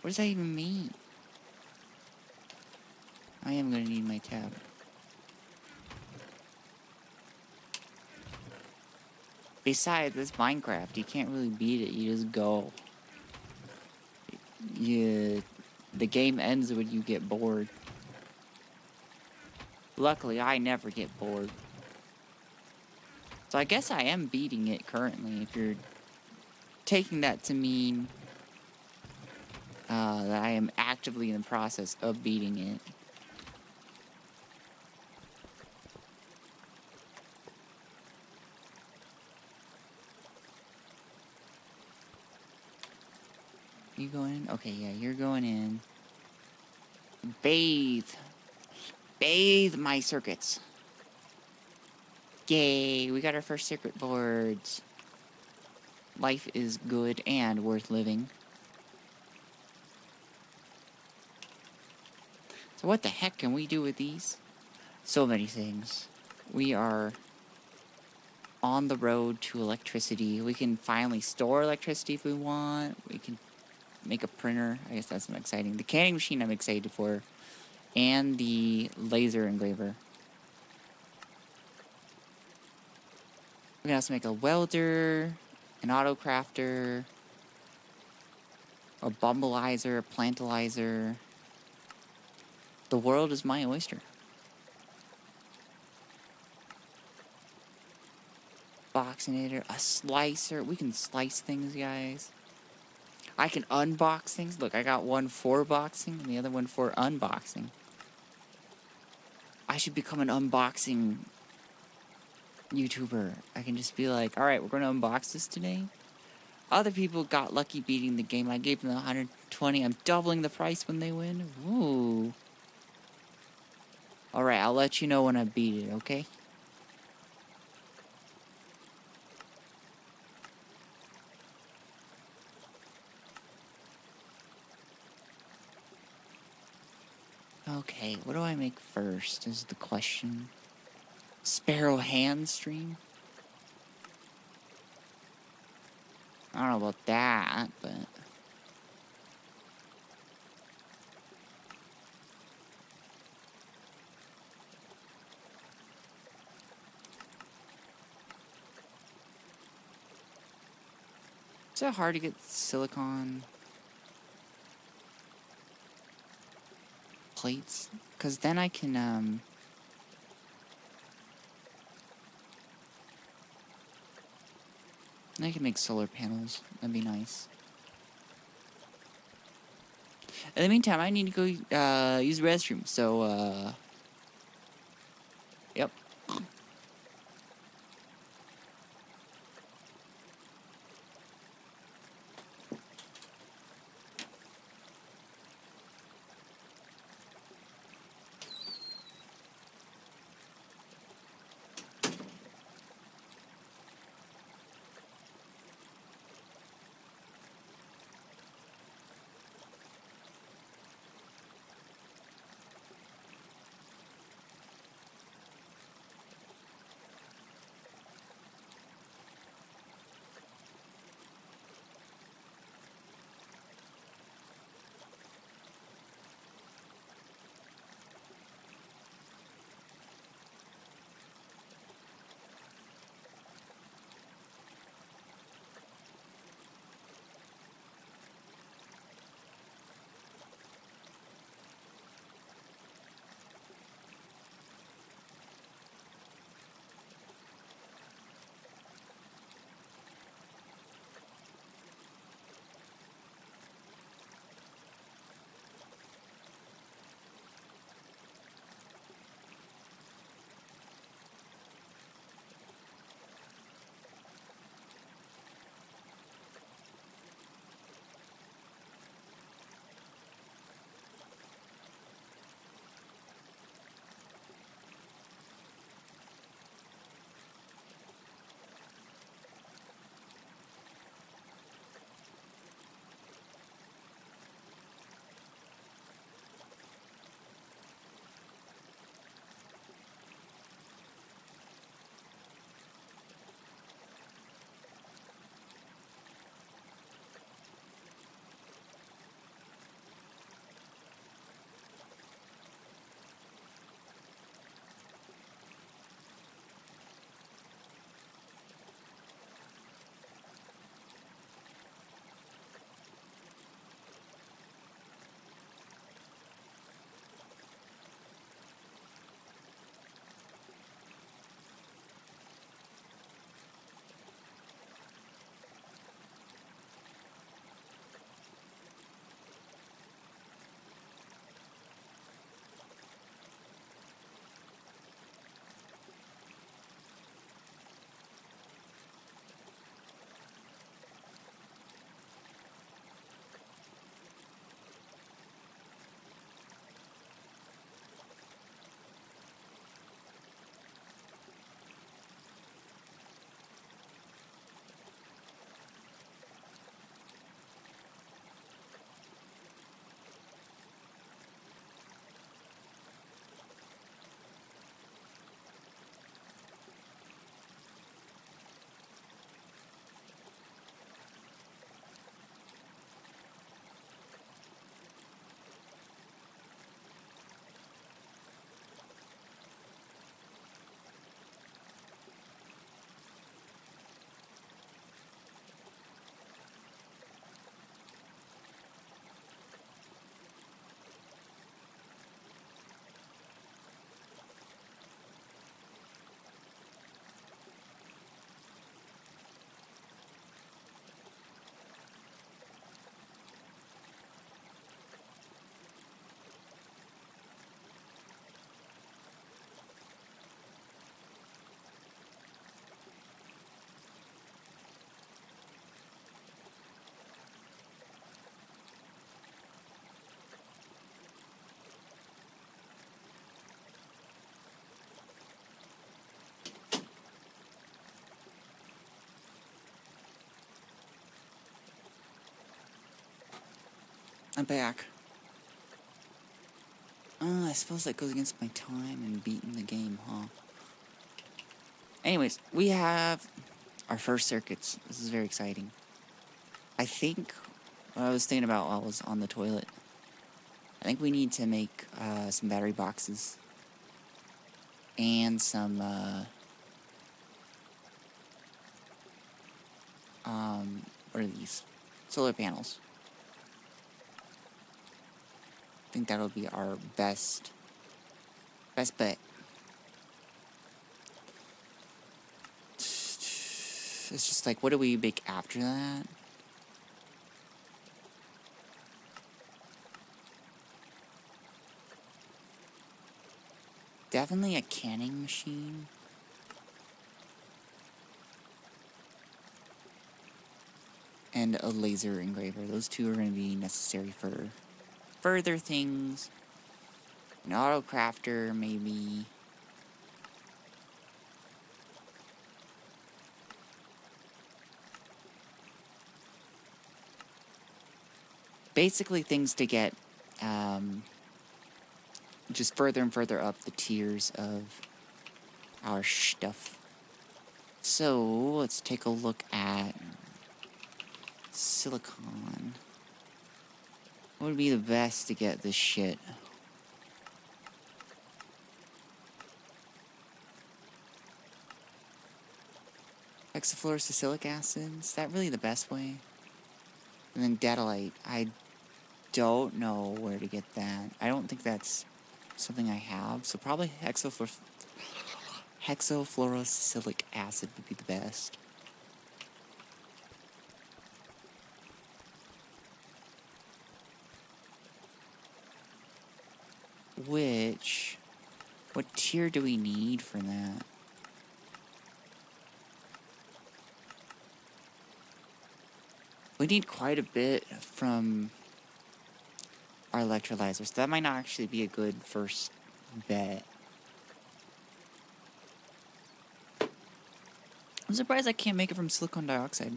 What does that even mean? I am gonna need my tab. Besides, this Minecraft, you can't really beat it. You just go. The game ends when you get bored. Luckily, I never get bored. So I guess I am beating it currently, if you're taking that to mean that I am actively actively in the process of beating it. You going in? Okay, yeah, you're going in. Bathe. Bathe my circuits. Yay, we got our first circuit boards. Life is good and worth living. So what the heck can we do with these? So many things. We are on the road to electricity. We can finally store electricity if we want. We can make a printer. I guess that's not exciting. The canning machine I'm excited for. And the laser engraver. We can also make a welder, an auto crafter, a bumbleizer, a plantalizer. The world is my oyster. Boxinator, a slicer. We can slice things, guys. I can unbox things. Look, I got one for boxing and the other one for unboxing. I should become an unboxing YouTuber. I can just be like, alright, we're going to unbox this today. Other people got lucky beating the game. I gave them 120. I'm doubling the price when they win. Ooh. Alright, I'll let you know when I beat it, okay? Okay, what do I make first is the question. Sparrow hand stream? I don't know about that, but... Is it hard to get silicon plates? Because then I can, then I can make solar panels. That'd be nice. In the meantime, I need to go, use the restroom, so, yep. I'm back. I suppose that goes against my time and beating the game, huh? Anyways, we have our first circuits. This is very exciting. I think what I was thinking about while I was on the toilet, I think we need to make some battery boxes and some what are these? Solar panels. I think that'll be our best bet. It's just like, what do we make after that? Definitely a canning machine. And a laser engraver. Those two are going to be necessary for further things. An auto crafter, maybe. Basically things to get just further and further up the tiers of our stuff. So let's take a look at silicon. What would be the best to get this shit? Hexafluorosilicic acid, is that really the best way? And then Datolite, I don't know where to get that. I don't think that's something I have, so probably hexafluorosilicic acid would be the best. What tier do we need for that? We need quite a bit from our electrolyzers. That might not actually be a good first bet. I'm surprised I can't make it from silicon dioxide.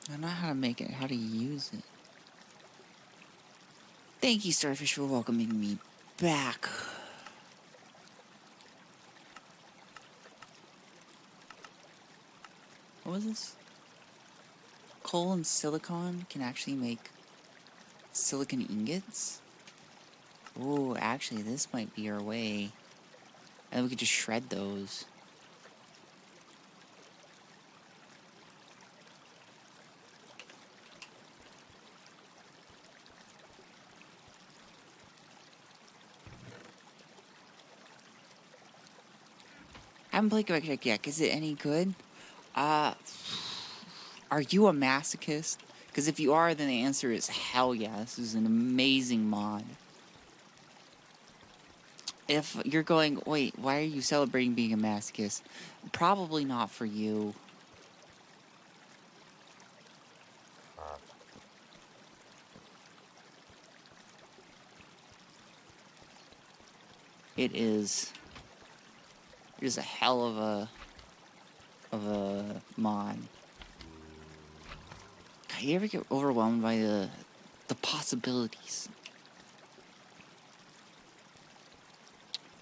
I don't know how to make it, how to use it. Thank you, Starfish, for welcoming me back. What was this? Coal and silicon can actually make silicon ingots? Ooh, actually, this might be our way. And then we could just shred those. I haven't played Gregtech yet. Is it any good? Are you a masochist? Because if you are, then the answer is hell yeah. This is an amazing mod. If you're going, wait, why are you celebrating being a masochist? Probably not for you. It is a hell of a mod. God, you ever get overwhelmed by the possibilities?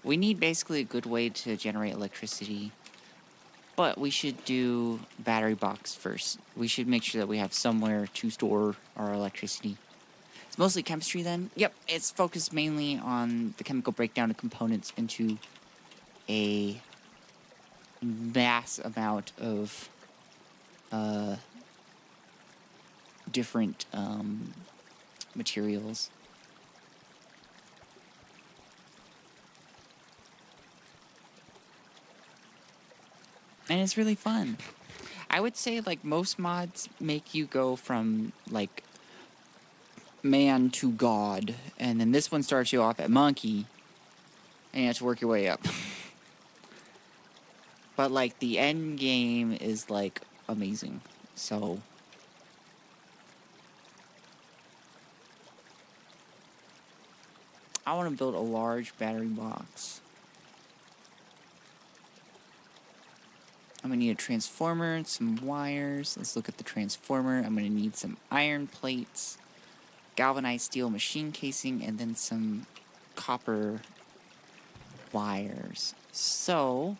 We need basically a good way to generate electricity, but we should do battery box first. We should make sure that we have somewhere to store our electricity. It's mostly chemistry then? Yep, it's focused mainly on the chemical breakdown of components into a mass amount of different materials. And it's really fun. I would say, like, most mods make you go from, like, man to god. And then this one starts you off at monkey. And you have to work your way up. But, like, the end game is, like, amazing. So I want to build a large battery box. I'm going to need a transformer and some wires. Let's look at the transformer. I'm going to need some iron plates, galvanized steel machine casing, and then some copper wires. So,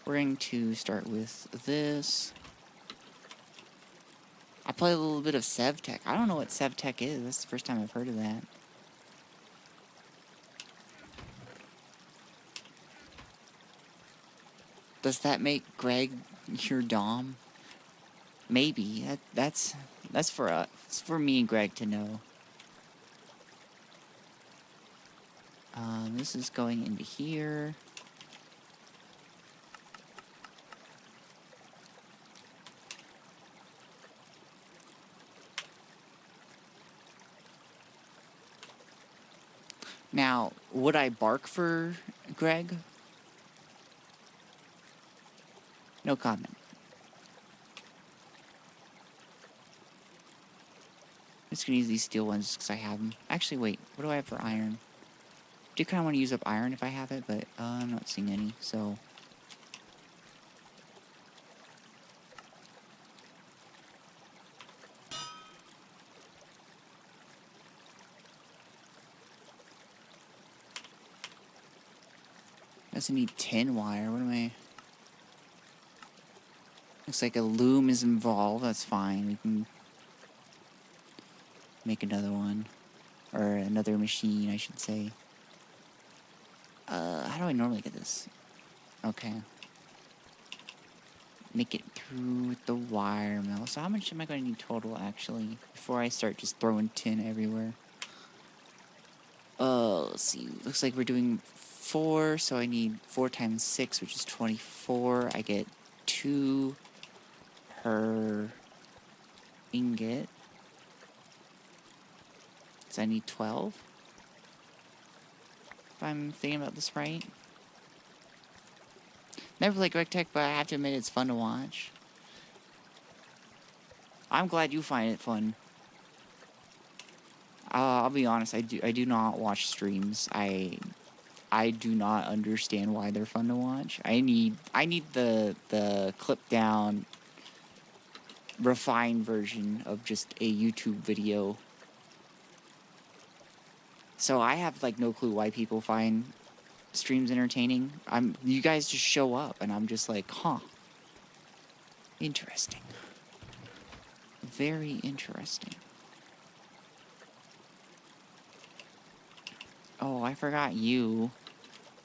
we're going to start with this. I play a little bit of Sevtech. I don't know what Sevtech is. That's the first time I've heard of that. Does that make Greg your dom? Maybe. That's for me and Greg to know. This is going into here. Now, would I bark for Greg? No comment. I'm just gonna use these steel ones because I have them. Actually, wait. What do I have for iron? I do kind of want to use up iron if I have it, but I'm not seeing any, so... Doesn't need tin wire. What am I... Looks like a loom is involved. That's fine. We can make another one. Or another machine, I should say. How do I normally get this? Okay. Make it through the wire mill. So how much am I going to need total, actually? Before I start just throwing tin everywhere. Let's see. Looks like we're doing 4, so I need 4 times 6, which is 24. I get 2 per ingot. So I need 12. If I'm thinking about this right. Never played Gregtech, but I have to admit it's fun to watch. I'm glad you find it fun. I'll be honest, I do not watch streams. I do not understand why they're fun to watch. I need the clipped down, refined version of just a YouTube video. So I have like no clue why people find streams entertaining. You guys just show up and I'm just like, huh. Interesting. Very interesting. Oh, I forgot you.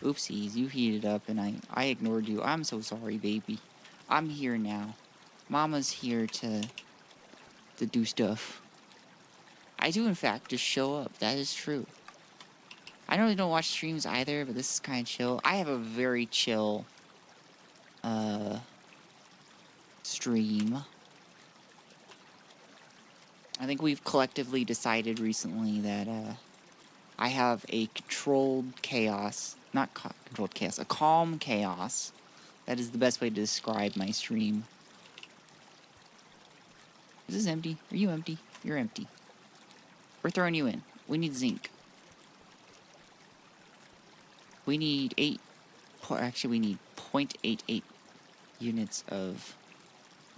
Oopsies, you heated up and I ignored you. I'm so sorry, baby. I'm here now. Mama's here to do stuff. I do, in fact, just show up. That is true. I normally don't watch streams either, but this is kind of chill. I have a very chill stream. I think we've collectively decided recently that I have a controlled chaos. Not controlled chaos, a calm chaos. That is the best way to describe my stream. Is this empty? Are you empty? You're empty. We're throwing you in. We need zinc. We need actually we need 0.88 units of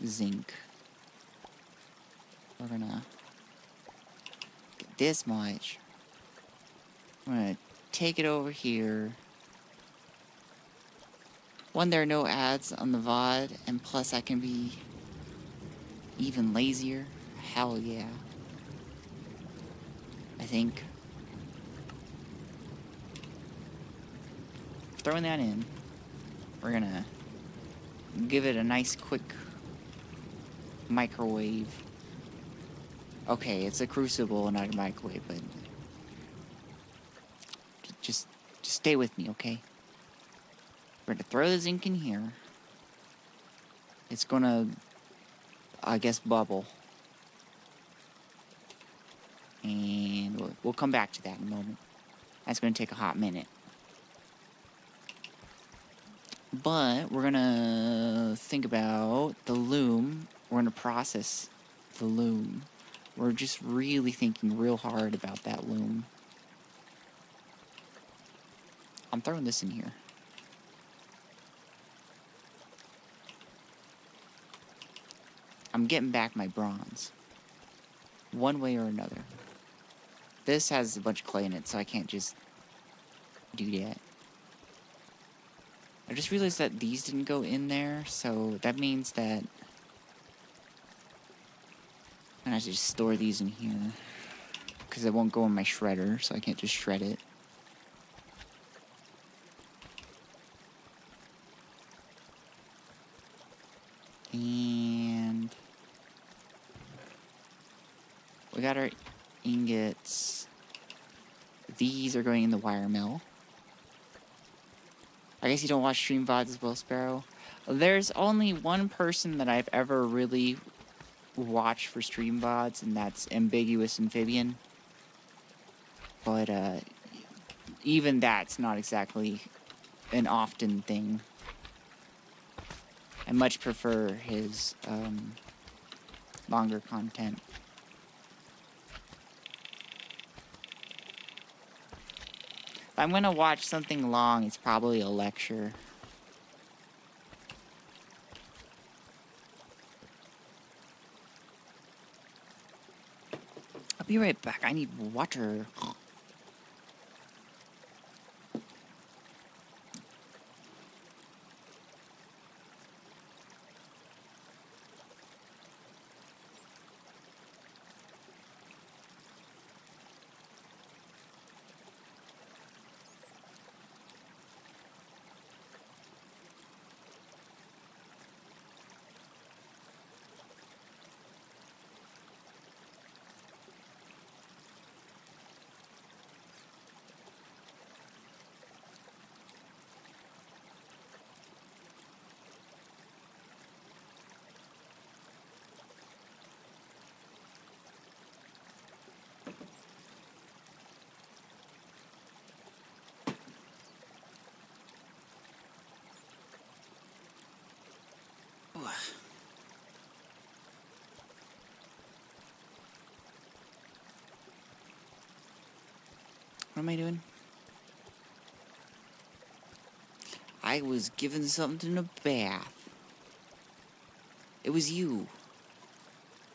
zinc. We're gonna get this much. I'm gonna take it over here. One, there are no ads on the VOD, and plus I can be even lazier. Hell yeah. I think. Throwing that in, we're gonna give it a nice quick microwave. Okay, it's a crucible, not a microwave, but just stay with me, okay? We're gonna throw the zinc in here. It's gonna, I guess, bubble. And we'll come back to that in a moment. That's gonna take a hot minute. But we're gonna think about the loom. We're gonna process the loom. We're just really thinking real hard about that loom. I'm throwing this in here. I'm getting back my bronze. One way or another. This has a bunch of clay in it, so I can't just do that. I just realized that these didn't go in there, so that means that I have to just store these in here. Because it won't go in my shredder, so I can't just shred it. And we got our ingots. These are going in the wire mill. I guess you don't watch stream VODs as well, Sparrow. There's only one person that I've ever really watched for stream VODs, and that's Ambiguous Amphibian. But even that's not exactly an often thing. I much prefer his longer content. If I'm gonna watch something long, it's probably a lecture. I'll be right back. I need water. What am I doing? I was given something in a bath. It was you.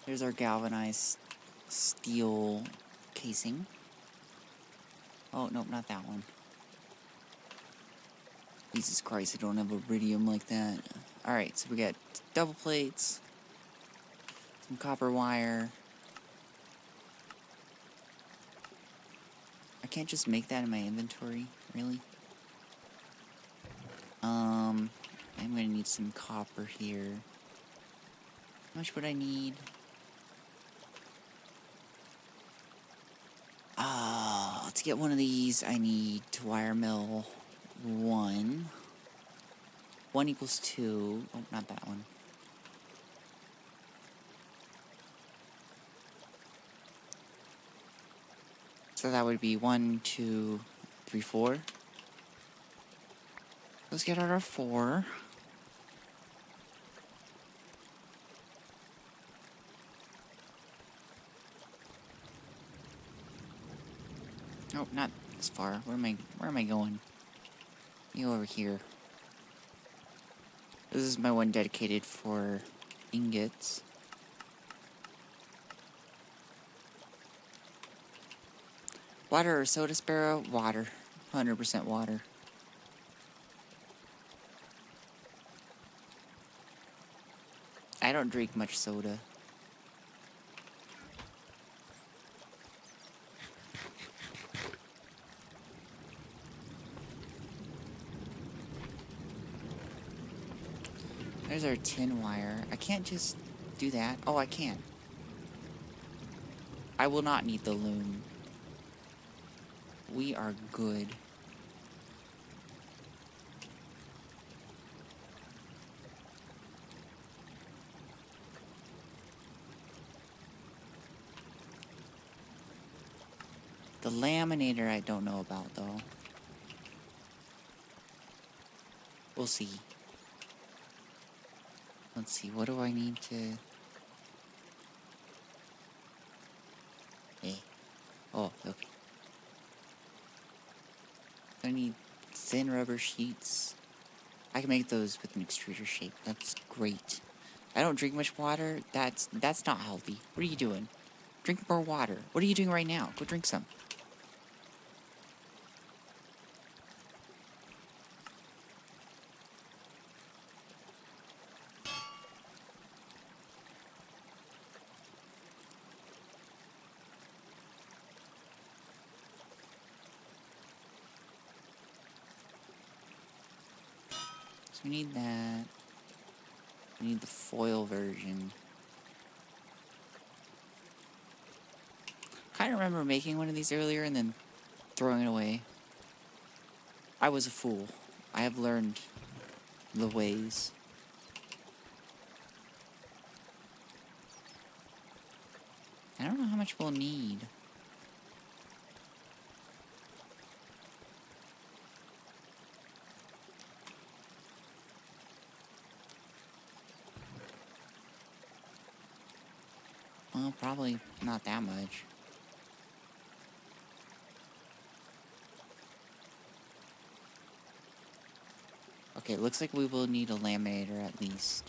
There's our galvanized steel casing. Oh, nope, not that one. Jesus Christ, I don't have iridium like that. Alright, so we got double plates, some copper wire. I can't just make that in my inventory, really? I'm gonna need some copper here. How much would I need? To get one of these, I need to wire mill 1. 1 equals 2. Oh, not that one. So that would be 1, 2, 3, 4. Let's get out our 4. Nope, not this far. Where am I going? You over here. This is my one dedicated for ingots. Water or soda, Sparrow? Water. 100% water. I don't drink much soda. There's our tin wire. I can't just do that. Oh, I can. I will not need the loom. We are good. The laminator I don't know about, though. We'll see. Let's see, what do I need to... Hey. Oh, okay. I need 6 thin rubber sheets. I can make those with an extruder shape. That's great. I don't drink much water. That's not healthy. What are you doing? Drink more water. What are you doing right now? Go drink some. So we need that. We need the foil version. Kind of remember making one of these earlier and then throwing it away. I was a fool. I have learned the ways. I don't know how much we'll need. Well, probably not that much. Okay, looks like we will need a laminator at least.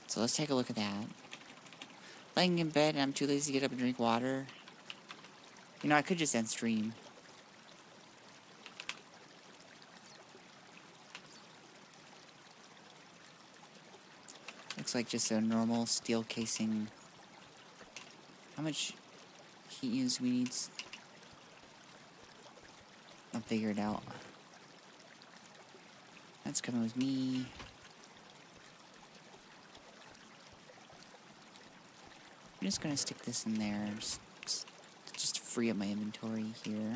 So let's take a look at that. Laying in bed and I'm too lazy to get up and drink water. You know, I could just end stream. Looks like just a normal steel casing. How much heat use we need? I'll figure it out. That's coming with me. I'm just gonna stick this in there. Just to free up my inventory here.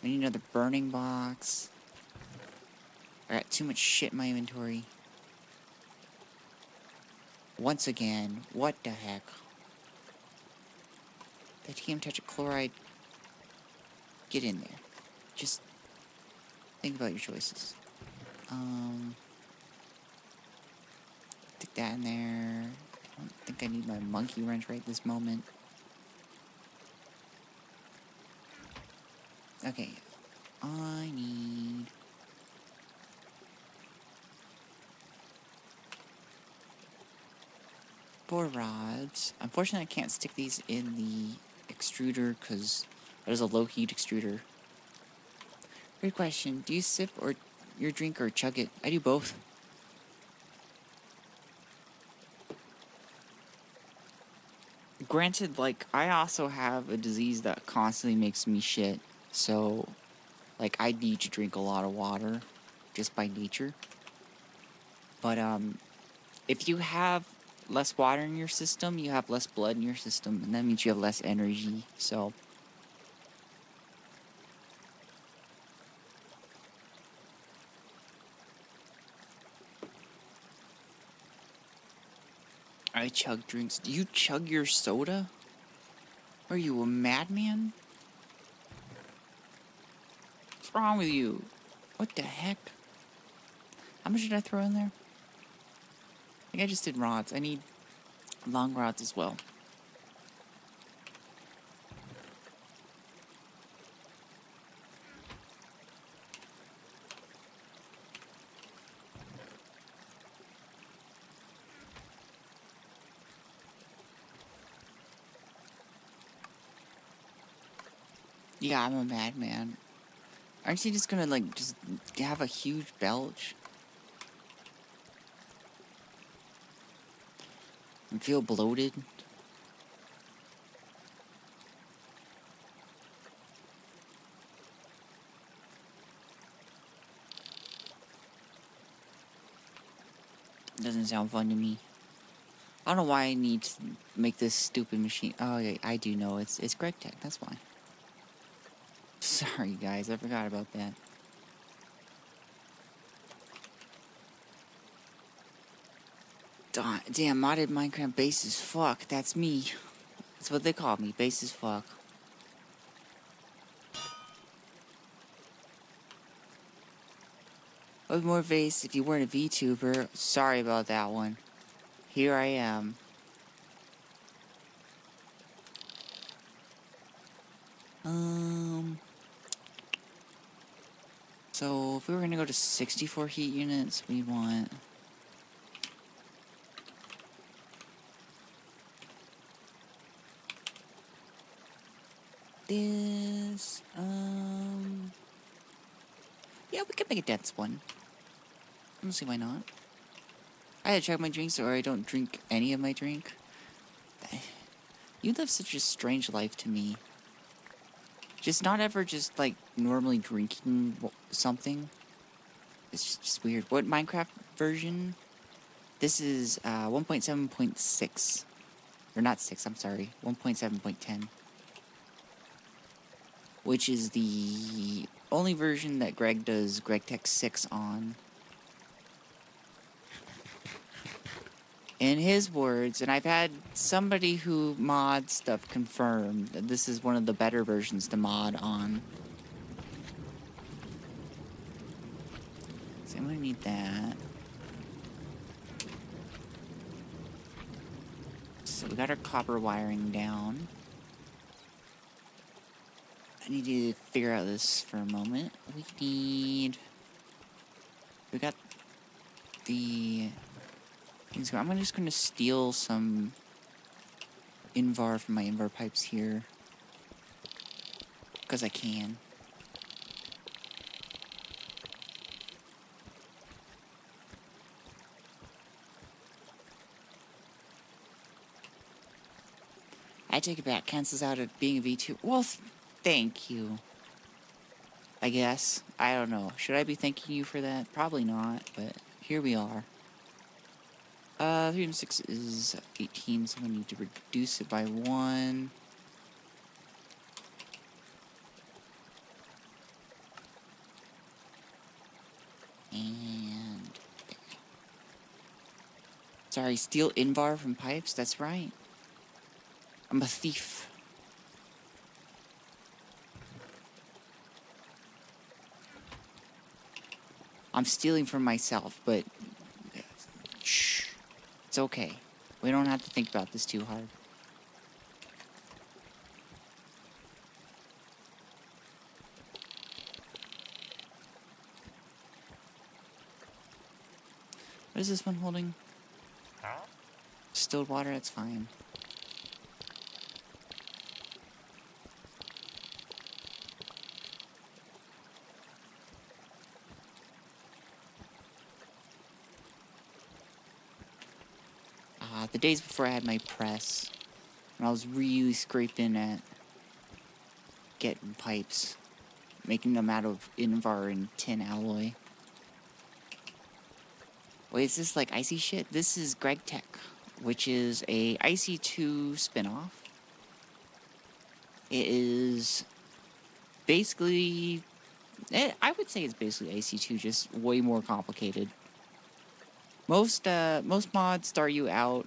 I need another burning box. I got too much shit in my inventory. Once again, what the heck? Titanium tetrachloride. Get in there. Just think about your choices. Stick that in there. I don't think I need my monkey wrench right this moment. Okay. I need... four rods. Unfortunately, I can't stick these in the extruder because that is a low heat extruder. Great question. Do you sip or your drink or chug it? I do both. Granted, like, I also have a disease that constantly makes me shit. So, like, I need to drink a lot of water just by nature. But, if you have less water in your system, you have less blood in your system, and that means you have less energy, so... I chug drinks. Do you chug your soda? Are you a madman? What's wrong with you? What the heck? How much did I throw in there? I think I just did rods. I need long rods as well. Yeah, I'm a madman. Aren't you just gonna, like, just have a huge belch? And feel bloated? Doesn't sound fun to me. I don't know why I need to make this stupid machine. Oh, yeah, I do know. It's Gregtech, that's why. Sorry, guys, I forgot about that. Damn, modded Minecraft base as fuck. That's me. That's what they call me, base as fuck. What more vase if you weren't a Vtuber? Sorry about that one. Here I am. So if we were gonna go to 64 heat units, we want this. Yeah, we could make a dense one. I don't see why not. I had to check my drinks, or I don't drink any of my drink. You live such a strange life to me. Just not ever just like normally drinking something. It's just weird. What Minecraft version? This is 1.7.6. Or not 6, I'm sorry. 1.7.10. Which is the only version that Greg does Gregtech 6 on. In his words, and I've had somebody who mods stuff confirm that this is one of the better versions to mod on. So I'm gonna need that. So we got our copper wiring down. I need to figure out this for a moment. We got the things. I'm just gonna steal some Invar from my Invar pipes here. Because I can. I take it back. Cancels out of being a V2. Well, thank you. I guess. I don't know. Should I be thanking you for that? Probably not, but here we are. 306 is 18, so we need to reduce it by 1. And there. Sorry, steal Invar from pipes? That's right. I'm a thief. I'm stealing from myself, but shh. It's okay. We don't have to think about this too hard. What is this one holding? Huh? Distilled water, that's fine. The days before I had my press, and I was really scraping at getting pipes, making them out of Invar and tin alloy. Wait, is this like icy shit? This is Gregtech, which is a IC2 spinoff. It is basically, I would say it's basically IC2, just way more complicated. Most mods start you out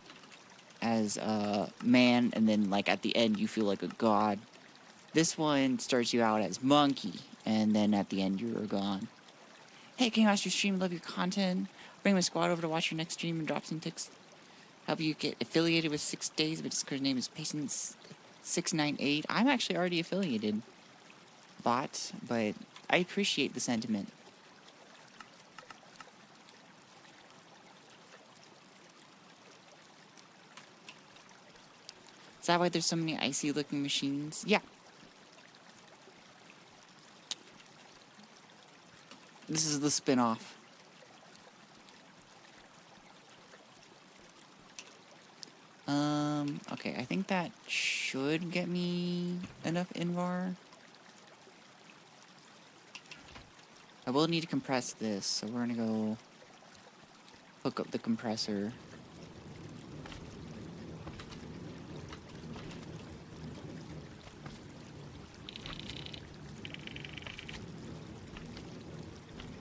as a man, and then like at the end you feel like a god. This one starts you out as monkey, and then at the end you're a god. Hey, came out your stream, love your content. Bring my squad over to watch your next stream and drop some tips. Help you get affiliated with 6 days. My Discord name is Patience698. I'm actually already affiliated, bot, but I appreciate the sentiment. Is that why there's so many icy looking machines? Yeah. This is the spin-off. Okay, I think that should get me enough Invar. I will need to compress this, so we're gonna go hook up the compressor.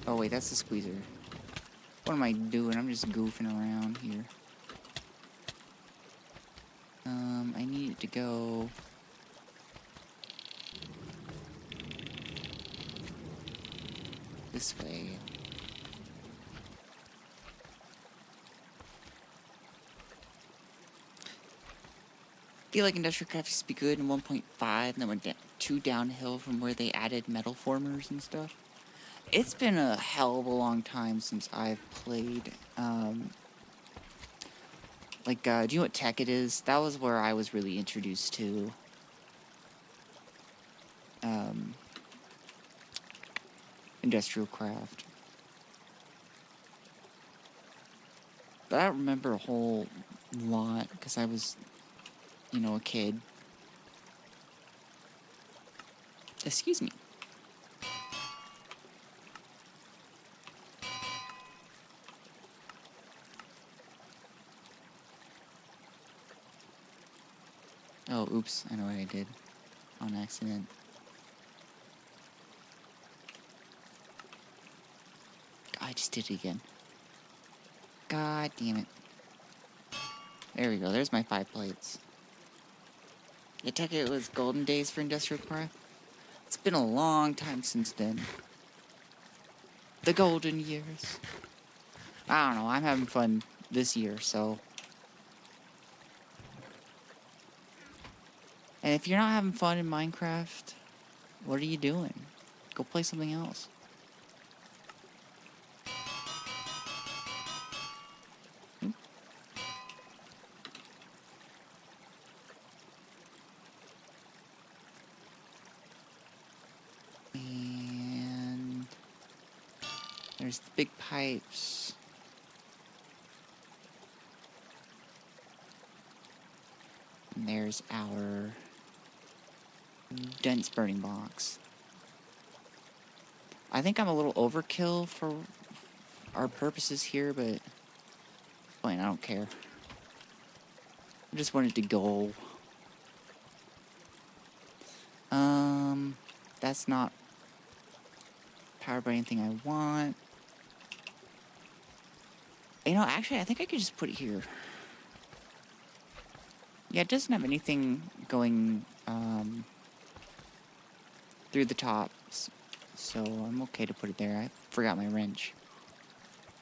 Oh wait, that's the squeezer. What am I doing? I'm just goofing around here. I need it to go this way. I feel like Industrial Craft used to be good in 1.5, and then went 2 downhill from where they added metal formers and stuff. It's been a hell of a long time since I've played. Do you know what tech it is? That was where I was really introduced to industrial craft. But I don't remember a whole lot because I was, a kid. Excuse me. Oh, oops. I know what I did. On accident. I just did it again. God damn it. There we go. There's my 5 plates. I take it was golden days for industrial craft. It's been a long time since then. The golden years. I don't know. I'm having fun this year, so. And if you're not having fun in Minecraft, what are you doing? Go play something else. And there's the big pipes. And there's our dense burning box. I think I'm a little overkill for our purposes here, but fine, I don't care. I just wanted to go. That's not powered by anything I want. Actually, I think I could just put it here. Yeah, it doesn't have anything going through the tops, so I'm okay to put it there. I forgot my wrench.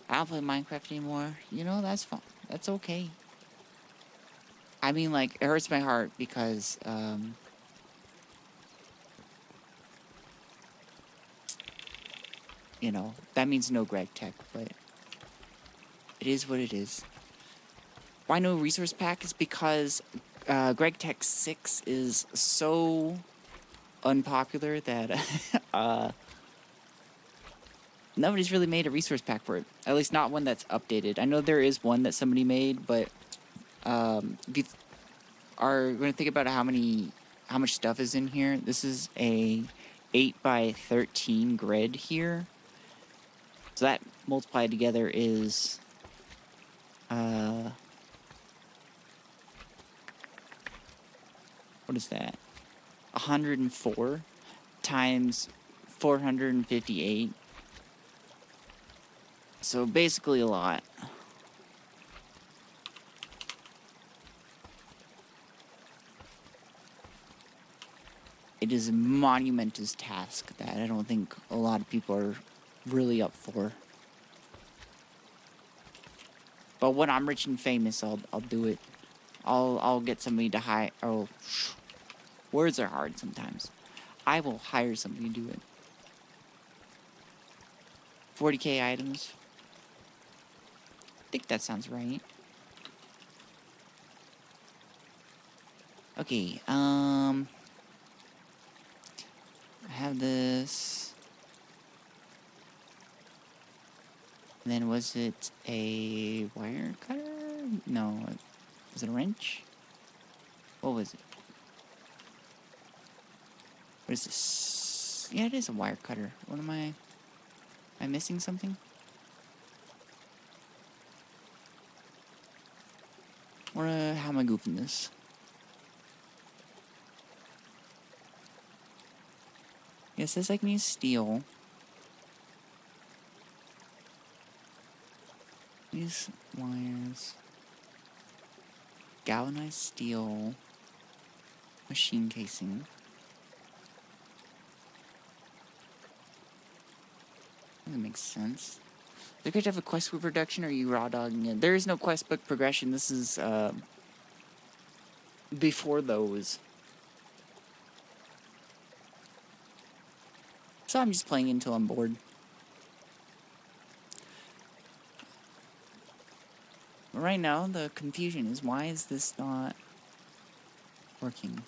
I don't play Minecraft anymore. That's fine. That's okay. I mean, it hurts my heart because, that means no Gregtech, but it is what it is. Why no resource pack is because Gregtech 6 is so unpopular that nobody's really made a resource pack for it. At least not one that's updated. I know there is one that somebody made, but if you are going to think about how much stuff is in here, this is a 8x13 grid here. So that multiplied together is what is that? 104 times 458. So basically a lot. It is a monumentous task that I don't think a lot of people are really up for. But when I'm rich and famous, I'll do it. I'll get somebody to hire. Oh, words are hard sometimes. I will hire somebody to do it. 40k items. I think that sounds right. Okay, I have this. And then was it a wire cutter? No, was it a wrench? What was it? What is this? Yeah, it is a wire cutter. What am I missing something? Or how am I goofing this? Yeah, it says I can use steel. These wires. Galvanized steel. Machine casing. That makes sense. They're going to have a quest book production, or are you raw dogging it? There is no quest book progression. This is before those. So I'm just playing until I'm bored. right now the confusion is, why is this not working?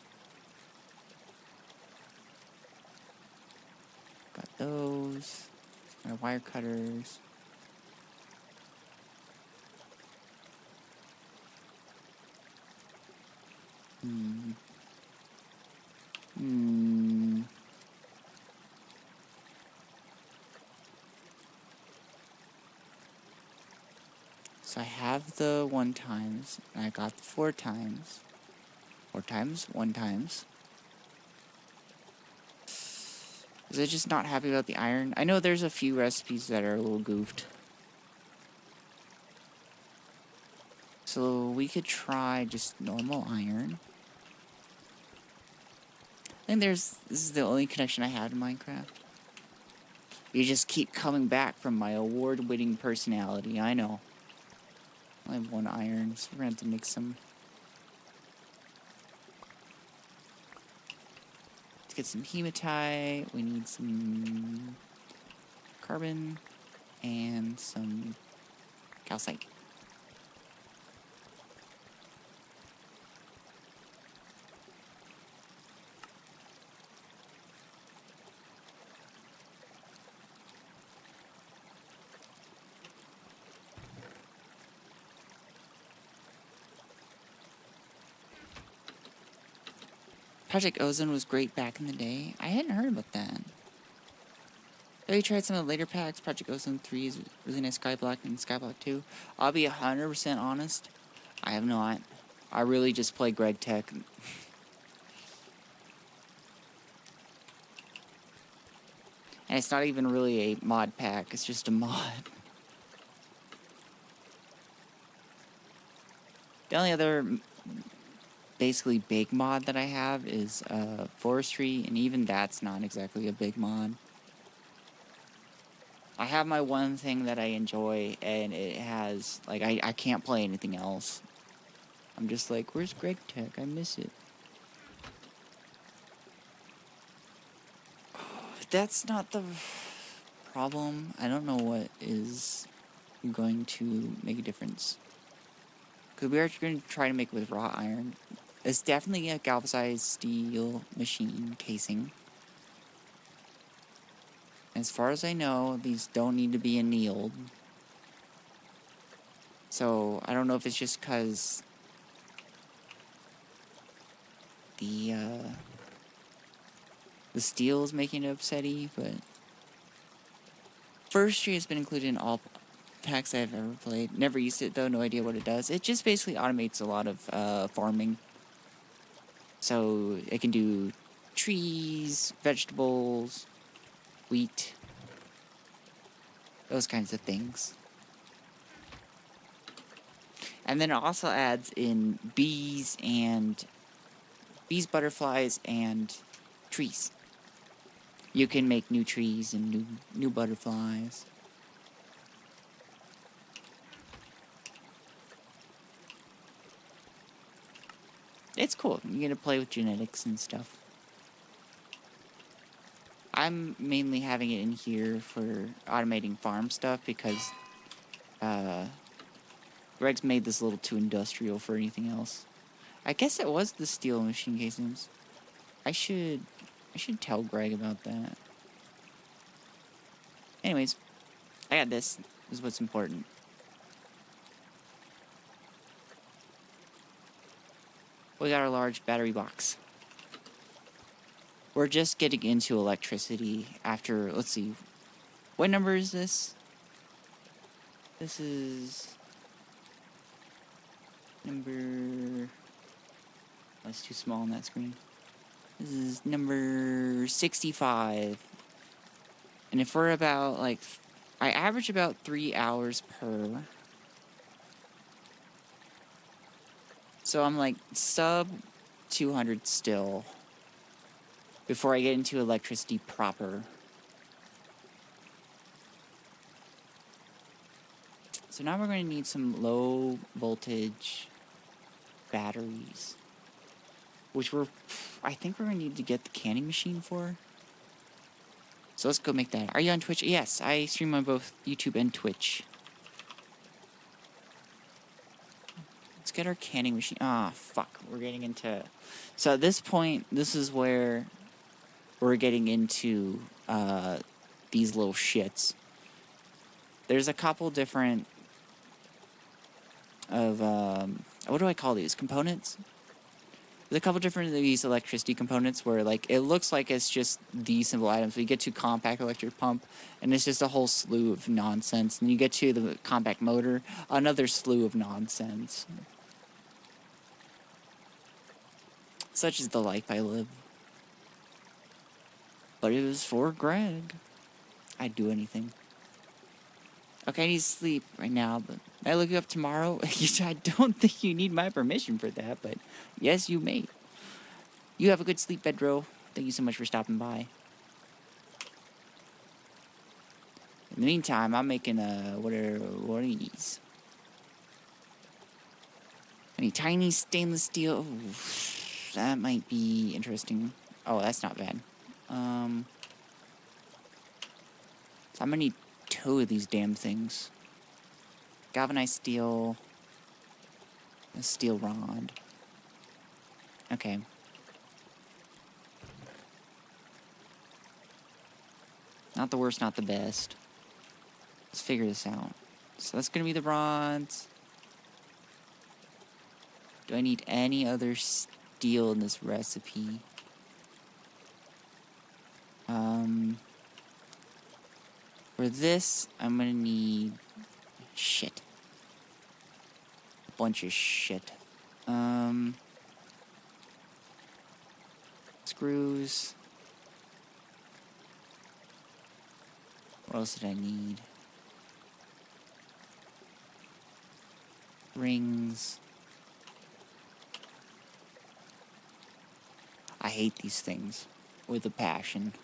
Got those. My wire cutters. So I have the 1 times, and I got the 4 times. 4 times, 1 times. Is I just not happy about the iron? I know there's a few recipes that are a little goofed. So we could try just normal iron. I think this is the only connection I have to Minecraft. You just keep coming back from my award-winning personality, I know. I have 1 iron, so we're gonna have to make some. To get some hematite, we need some carbon and some calcite. Project Ozone was great back in the day. I hadn't heard about that. Have you tried some of the later packs? Project Ozone 3 is really nice. Skyblock and Skyblock 2. I'll be 100% honest. I have not. I really just play Gregtech. And it's not even really a mod pack. It's just a mod. The only other basically big mod that I have is Forestry, and even that's not exactly a big mod. I have my one thing that I enjoy, and it has, like, I can't play anything else. I'm just like, where's Gregtech? I miss it. That's not the problem. I don't know what is going to make a difference. Because we are going to try to make it with raw iron. It's definitely a galvanized steel machine casing. As far as I know, these don't need to be annealed. So, I don't know if it's just because the steel is making it upsetty, but Forestry has been included in all packs I've ever played. Never used it though, no idea what it does. It just basically automates a lot of farming. So it can do trees, vegetables, wheat, those kinds of things. And then it also adds in bees, butterflies, and trees. You can make new trees and new butterflies. It's cool. You get to play with genetics and stuff. I'm mainly having it in here for automating farm stuff because Greg's made this a little too industrial for anything else. I guess it was the steel machine casings. I should tell Greg about that. Anyways, I got this. This is what's important. We got our large battery box. We're just getting into electricity after, let's see, what number is this? This is number, oh, it's too small on that screen. This is number 65. And if we're about, like, I average about 3 hours per. So I'm like sub 200 still before I get into electricity proper. So now we're going to need some low voltage batteries, which I think we're going to need to get the canning machine for. So let's go make that. Are you on Twitch? Yes, I stream on both YouTube and Twitch. Let's get our canning machine. Ah, fuck. We're getting into... So at this point, this is where we're getting into these little shits. There's a couple different of... what do I call these? Components? There's a couple different of these electricity components where, like, it looks like it's just these simple items. We get to compact electric pump, and it's just a whole slew of nonsense. And you get to the compact motor, another slew of nonsense. Such is the life I live. But it was for Greg. I'd do anything. Okay, I need to sleep right now, but I look you up tomorrow. I don't think you need my permission for that, but yes, you may. You have a good sleep, Pedro. Thank you so much for stopping by. In the meantime, I'm making what are these? Any tiny stainless steel? Ooh, that might be interesting. Oh, that's not bad. So I'm gonna need 2 of these damn things. Galvanized steel. A steel rod. Okay. Not the worst, not the best. Let's figure this out. So that's gonna be the rods. Do I need any other steel in this recipe? For this, I'm gonna need shit. A bunch of shit. Screws. What else did I need? Rings. I hate these things with a passion.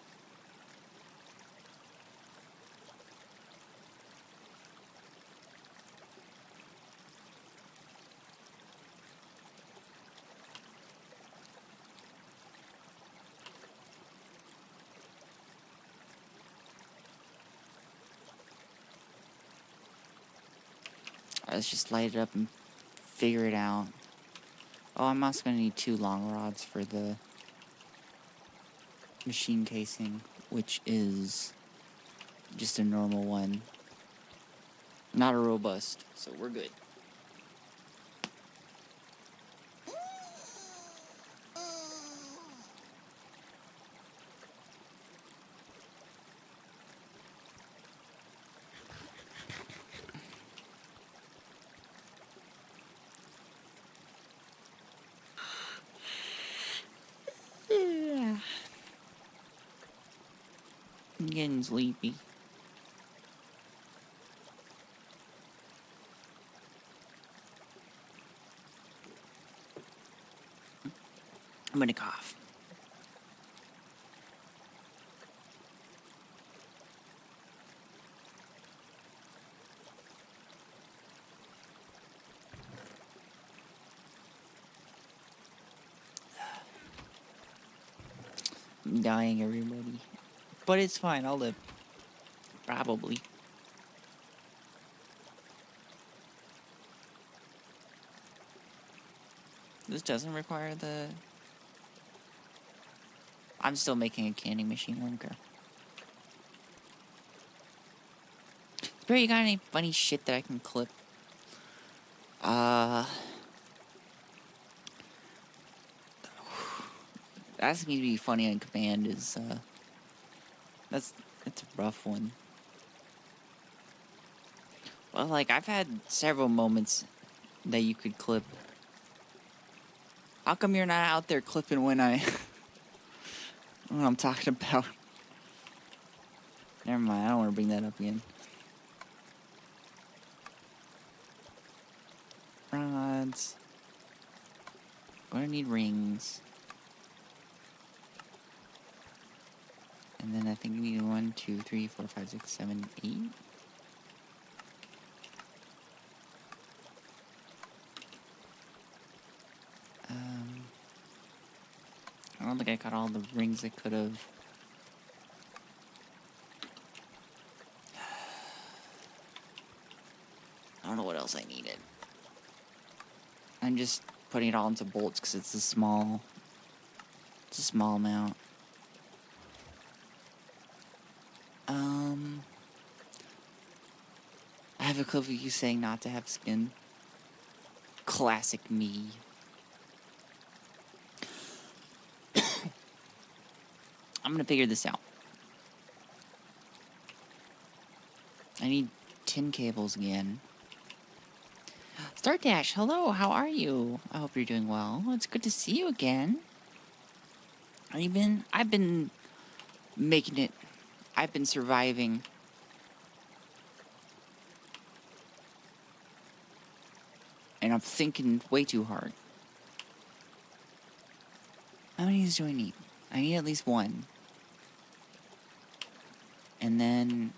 Let's just light it up and figure it out. Oh, I'm also going to need 2 long rods for the machine casing, which is just a normal one. Not a robust, so we're good. I'm getting sleepy. I'm gonna cough. I'm dying, everybody. But it's fine, I'll live. Probably. This doesn't require the... I'm still making a canning machine, Linker. Bro, you got any funny shit that I can clip? Asking me to be funny on command is, that's a rough one. Well, like, I've had several moments that you could clip. How come you're not out there clipping when what I'm talking about? Never mind, I don't want to bring that up again. Rods. Gonna need rings. And then I think you need 1, 2, 3, 4, 5, 6, 7, 8. I don't think I got all the rings I could have. I don't know what else I needed. I'm just putting it all into bolts because it's a small amount. I have a clip of you saying not to have skin. Classic me. I'm gonna figure this out. I need tin cables again. Stardash, hello, how are you? I hope you're doing well. It's good to see you again. I've been making it. I've been surviving. And I'm thinking way too hard. How many do I need? I need at least one. And then...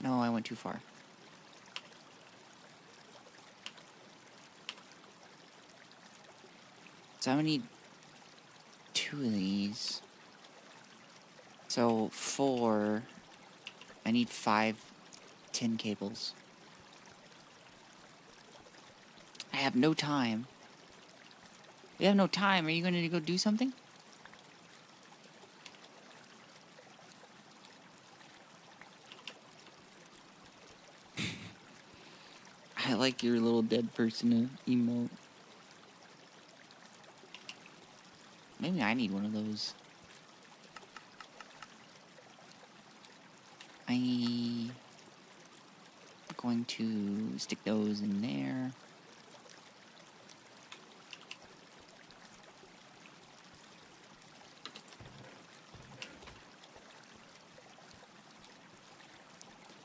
No, I went too far. So I'm gonna need 2 of these. So 4. I need 5 tin cables. I have no time. We have no time. Are you going to go do something? I like your little dead person emote. Maybe I need one of those. I'm going to stick those in there.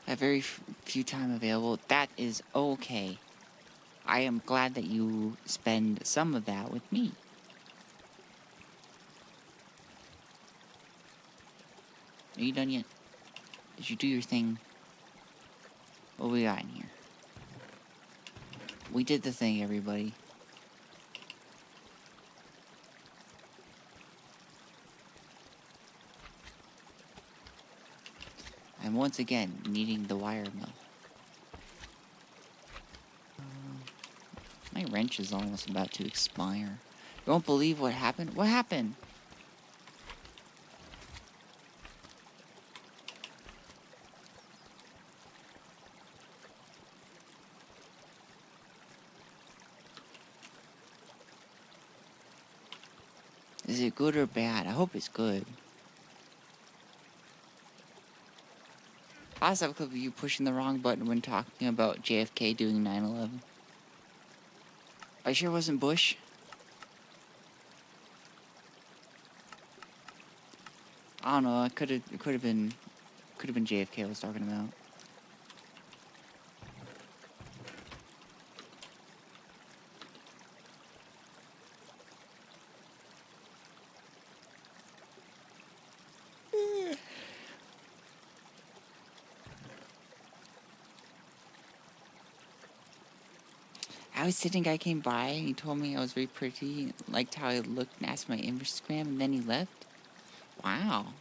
I have very few time available. That is okay. I am glad that you spend some of that with me. Are you done yet? Did you do your thing? What we got in here? We did the thing, everybody. I'm once again needing the wire mill. My wrench is almost about to expire. You won't believe what happened? What happened? Is it good or bad? I hope it's good. I also have a clip of you pushing the wrong button when talking about JFK doing 9/11. Are you sure it wasn't Bush? I don't know. It could have been JFK I was talking about. I was sitting, guy came by and he told me I was very pretty, liked how I looked and asked my Instagram, and then he left. Wow.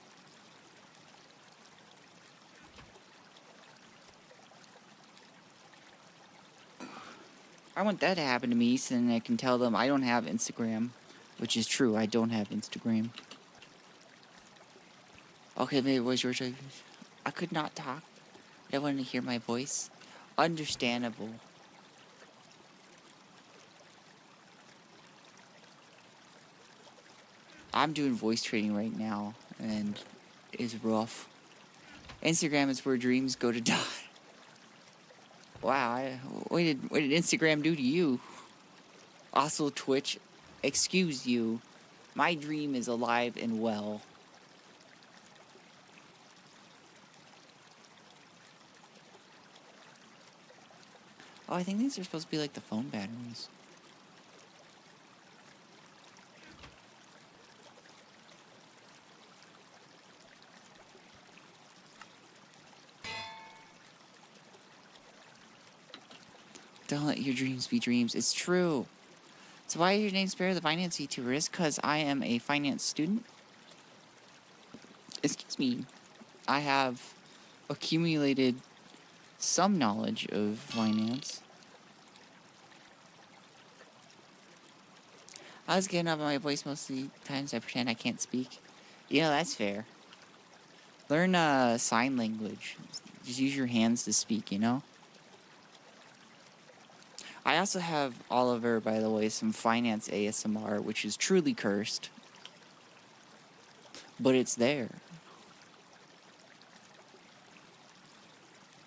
I want that to happen to me so then I can tell them I don't have Instagram, which is true, I don't have Instagram. Okay, maybe it was your choice. I could not talk. I wanted to hear my voice. Understandable. I'm doing voice training right now, and it's rough. Instagram is where dreams go to die. Wow, what did Instagram do to you? Also Twitch, excuse you. My dream is alive and well. Oh, I think these are supposed to be like the phone batteries. Don't let your dreams be dreams. It's true. So why is your name Sparrow the Finance Vtuber? It's because I am a finance student. Excuse me. I have accumulated some knowledge of finance. I was getting up on my voice most of the times. I pretend I can't speak. Yeah, that's fair. Learn sign language. Just use your hands to speak, you know? I also have Oliver, by the way, some finance ASMR, which is truly cursed. But it's there.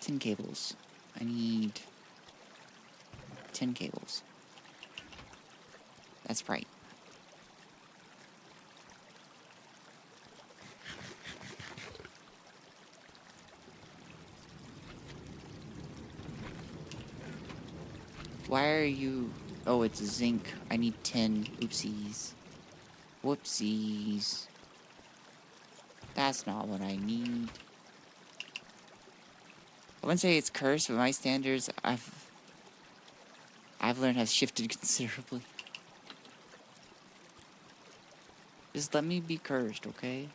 10 cables. I need 10 cables. That's right. Why are you... Oh, it's zinc. I need 10. Oopsies. Whoopsies. That's not what I need. I wouldn't say it's cursed, but my standards, I've learned have shifted considerably. Just let me be cursed, okay?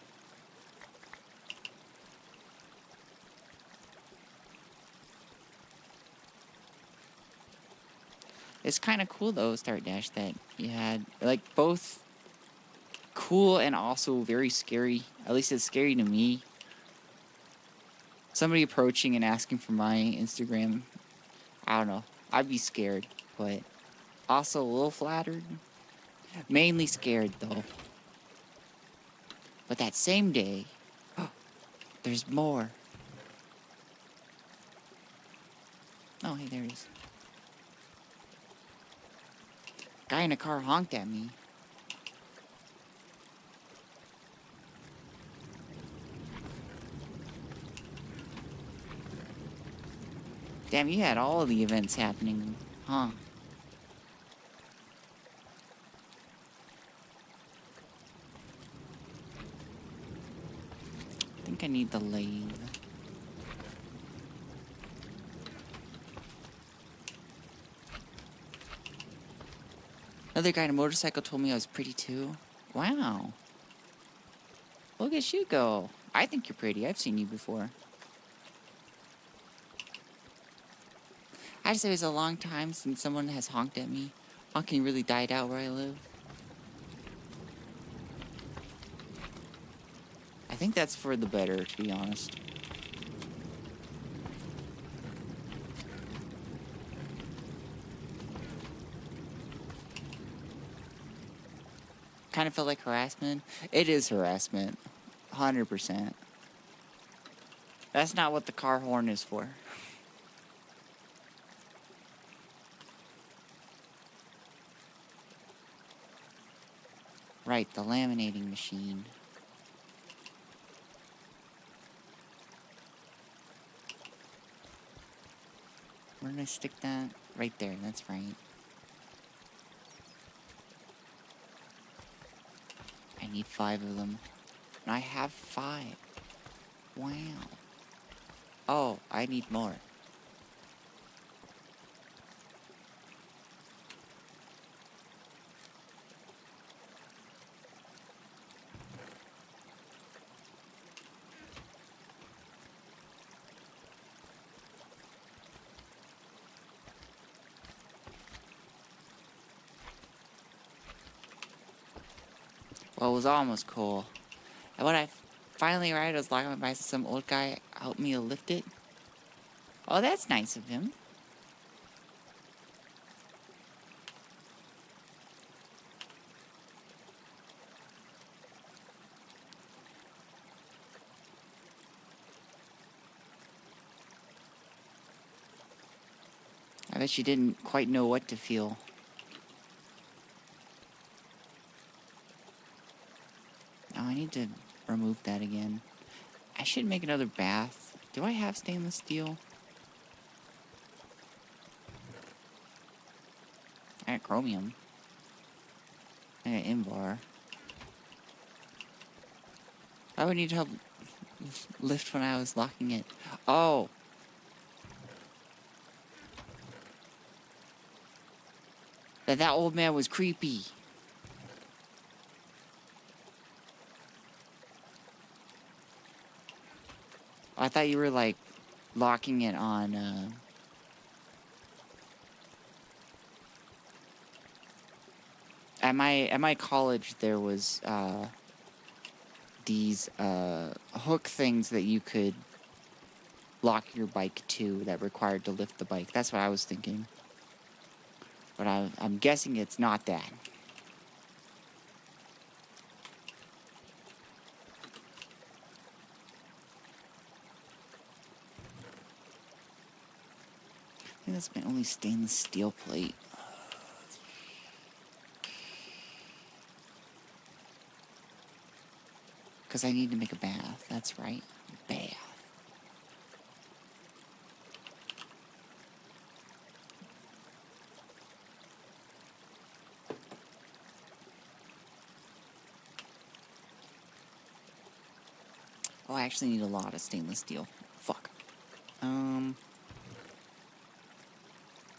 It's kind of cool though, Start Dash, that you had like both cool and also very scary. At least it's scary to me. Somebody approaching and asking for my Instagram. I don't know. I'd be scared, but also a little flattered. Mainly scared though. But that same day, there's more. Oh, hey, there he is. Guy in a car honked at me. Damn, you had all the events happening, huh? I think I need the lathe. Another guy on a motorcycle told me I was pretty too. Wow. Look at you go. I think you're pretty. I've seen you before. I just say it's a long time since someone has honked at me. Honking really died out where I live. I think that's for the better, to be honest. Kind of felt like harassment. It is harassment. 100%. That's not what the car horn is for. Right, the laminating machine. Where did I stick that? Right there, that's right. I need 5 of them. And I have 5. Wow. Oh, I need more. Well, it was almost cool. And when I finally arrived, I was locking my bike, some old guy helped me lift it. Oh, that's nice of him. I bet you didn't quite know what to feel. Oh, I need to remove that again. I should make another bath. Do I have stainless steel? I got chromium. I got Invar. I would need help lift when I was locking it. Oh! That old man was creepy. I thought you were, like, locking it on, at my college there was these hook things that you could lock your bike to that required to lift the bike. That's what I was thinking. But I'm guessing it's not that. I think that's my only stainless steel plate. Because I need to make a bath. That's right. Bath. Oh, I actually need a lot of stainless steel. Fuck.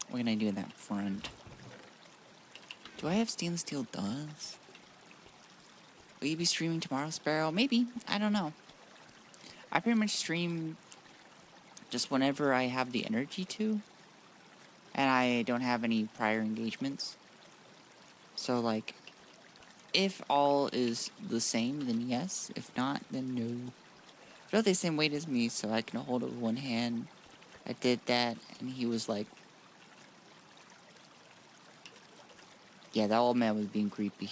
What can I do in that front? Do I have stainless steel dust? Will you be streaming tomorrow, Sparrow? Maybe. I don't know. I pretty much stream just whenever I have the energy to. And I don't have any prior engagements. So, like, if all is the same, then yes. If not, then no. Feel the same weight as me, so I can hold it with one hand. I did that, and he was like... Yeah, that old man was being creepy.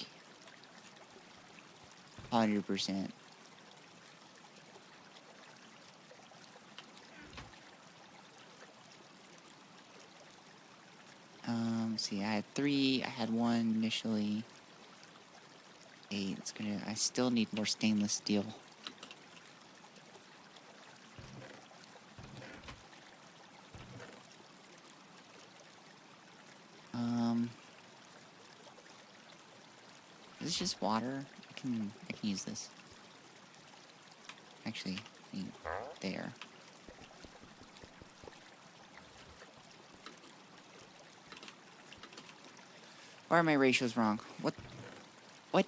100%. See, I had 3. I had 1 initially. 8. It's gonna... I still need more stainless steel. Is this just water? I can use this. Actually, I mean, there. Why are my ratios wrong? What? What?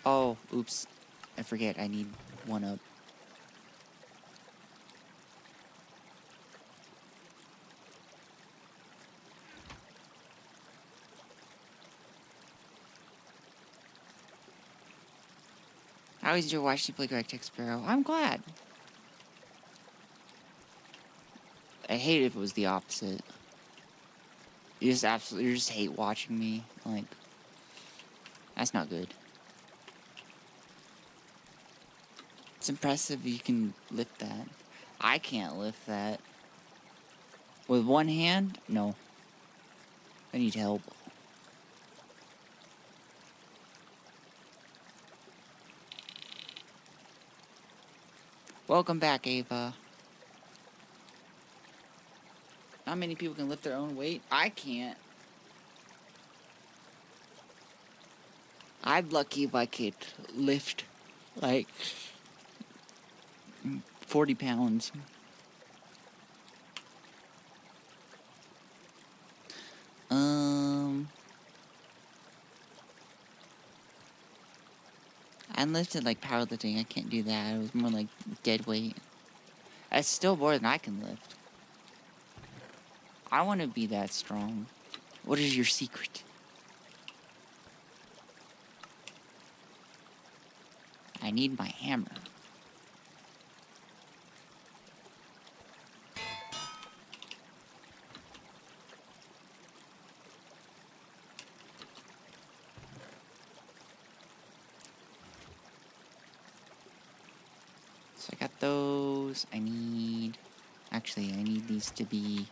Oh, oops. I forget, I need 1 up. I always enjoy watching you play Gregtech Sparrow. I'm glad. I hate it if it was the opposite. You just hate watching me. Like, that's not good. It's impressive you can lift that. I can't lift that. With one hand? No. I need help. Welcome back, Ava. Not many people can lift their own weight. I can't. I'm lucky if I could lift, like, 40 pounds. I lifted, like, powerlifting. I can't do that. It was more like dead weight. That's still more than I can lift. I want to be that strong. What is your secret? I need my hammer. So I got those. I need these to be...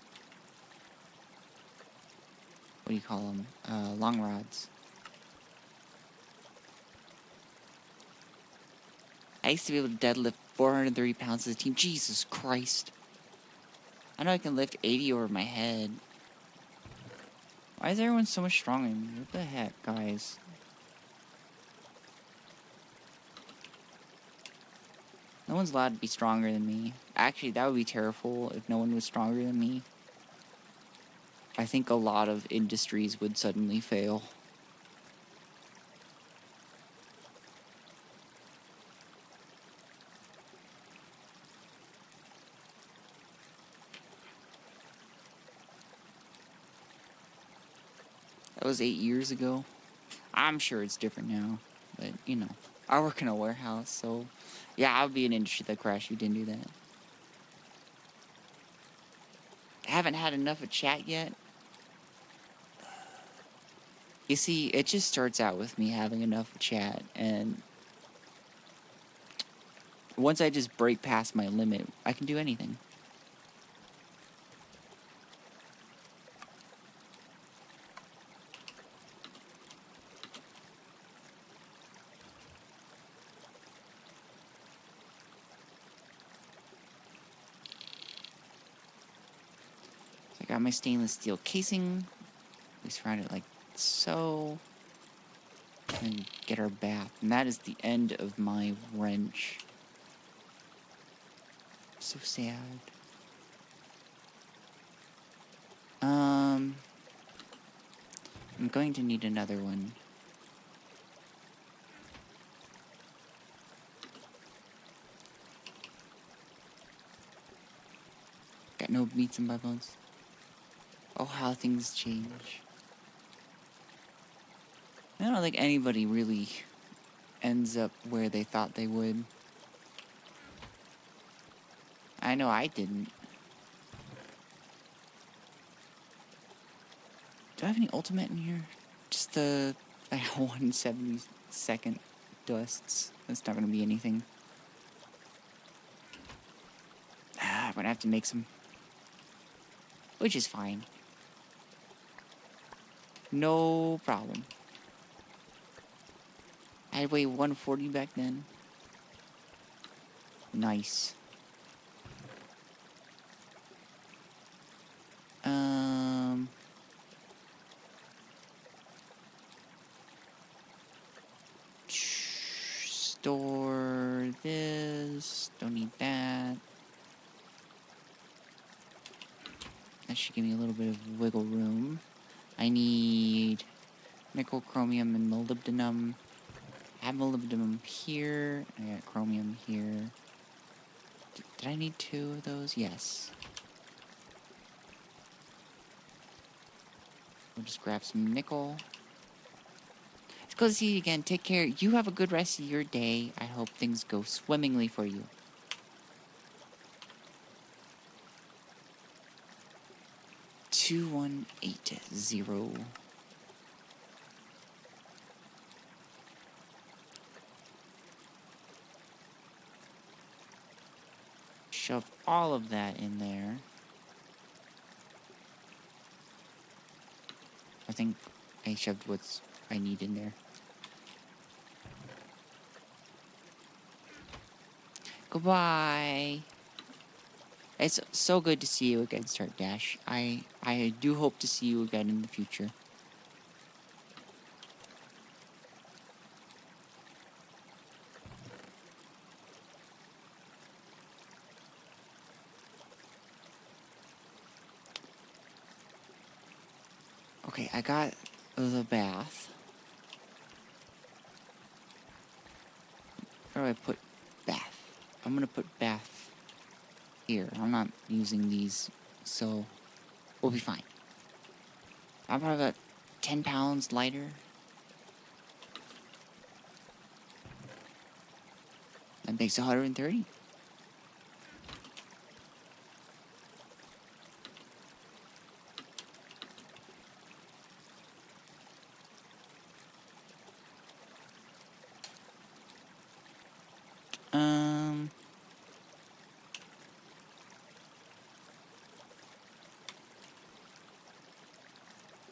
What do you call them? Long rods. I used to be able to deadlift 430 pounds as a team. Jesus Christ. I know I can lift 80 over my head. Why is everyone so much stronger than me? What the heck, guys? No one's allowed to be stronger than me. Actually, that would be terrible if no one was stronger than me. I think a lot of industries would suddenly fail. That was 8 years ago. I'm sure it's different now, but you know, I work in a warehouse, so yeah, I would be an industry that crashed if you didn't do that. I haven't had enough of chat yet. You see, it just starts out with me having enough of chat, and once I just break past my limit, I can do anything. I got my stainless steel casing. We surround it like so. And get our bath. And that is the end of my wrench. So sad. I'm going to need another one. Got no meats in my bones. Oh, how things change. I don't think anybody really ends up where they thought they would. I know I didn't. Do I have any ultimate in here? Just the 1/72 dusts. That's not gonna be anything. I'm gonna have to make some. Which is fine. No problem. I weighed 140 back then. Nice. Store this. Don't need that. That should give me a little bit of wiggle room. I need nickel, chromium, and molybdenum. I have molybdenum here. I got chromium here. Did I need 2 of those? Yes. We'll just grab some nickel. Let's go see you again. Take care. You have a good rest of your day. I hope things go swimmingly for you. $2180. Shove all of that in there. I think I shoved what I need in there. Goodbye. It's so good to see you again, Start Dash. I do hope to see you again in the future. Okay, I got the bath. Where do I put bath? I'm gonna put bath here. I'm not using these, so we'll be fine. I'm probably about 10 pounds lighter. That makes 130.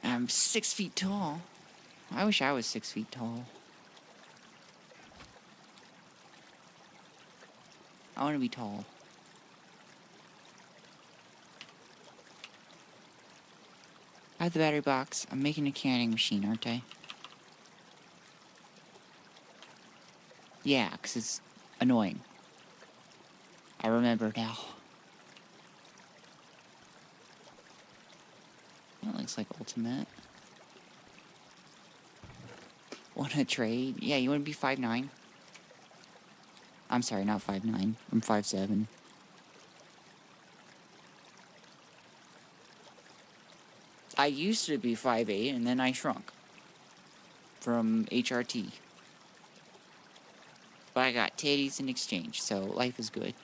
I'm 6 feet tall. I wish I was 6 feet tall. I want to be tall. I have the battery box. I'm making a canning machine, aren't I? Yeah, because it's annoying. I remember now. That looks like ultimate. Wanna trade? Yeah, you wanna be 5'9"? I'm sorry, not 5'9". I'm 5'7". I used to be 5'8", and then I shrunk from HRT. But I got titties in exchange, so life is good.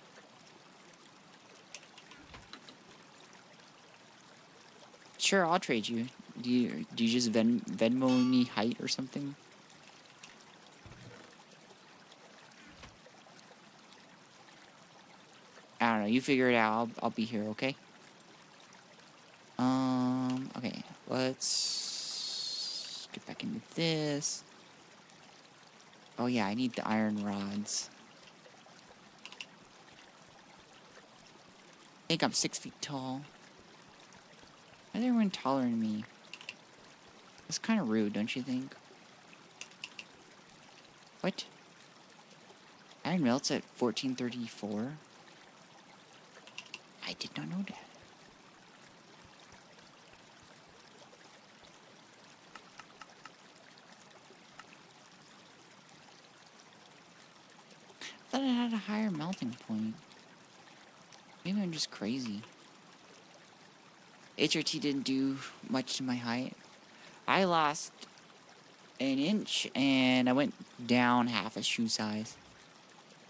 Sure, I'll trade you. Do you just Venmo me height or something? I don't know. You figure it out. I'll be here, okay? Okay. Let's get back into this. Oh yeah, I need the iron rods. I think I'm 6 feet tall. Why is everyone taller than me? That's kind of rude, don't you think? What? Iron melts at 1434? I did not know that. I thought it had a higher melting point. Maybe I'm just crazy. HRT didn't do much to my height. I lost an inch and I went down half a shoe size.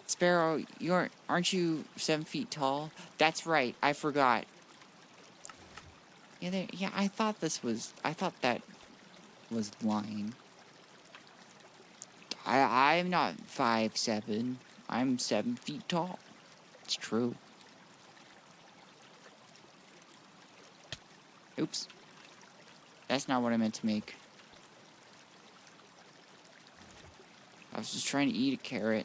Sparrow, aren't you 7 feet tall? That's right, I forgot. Yeah, I thought that was lying. I'm not 5'7". I'm 7 feet tall. It's true. Oops. That's not what I meant to make. I was just trying to eat a carrot.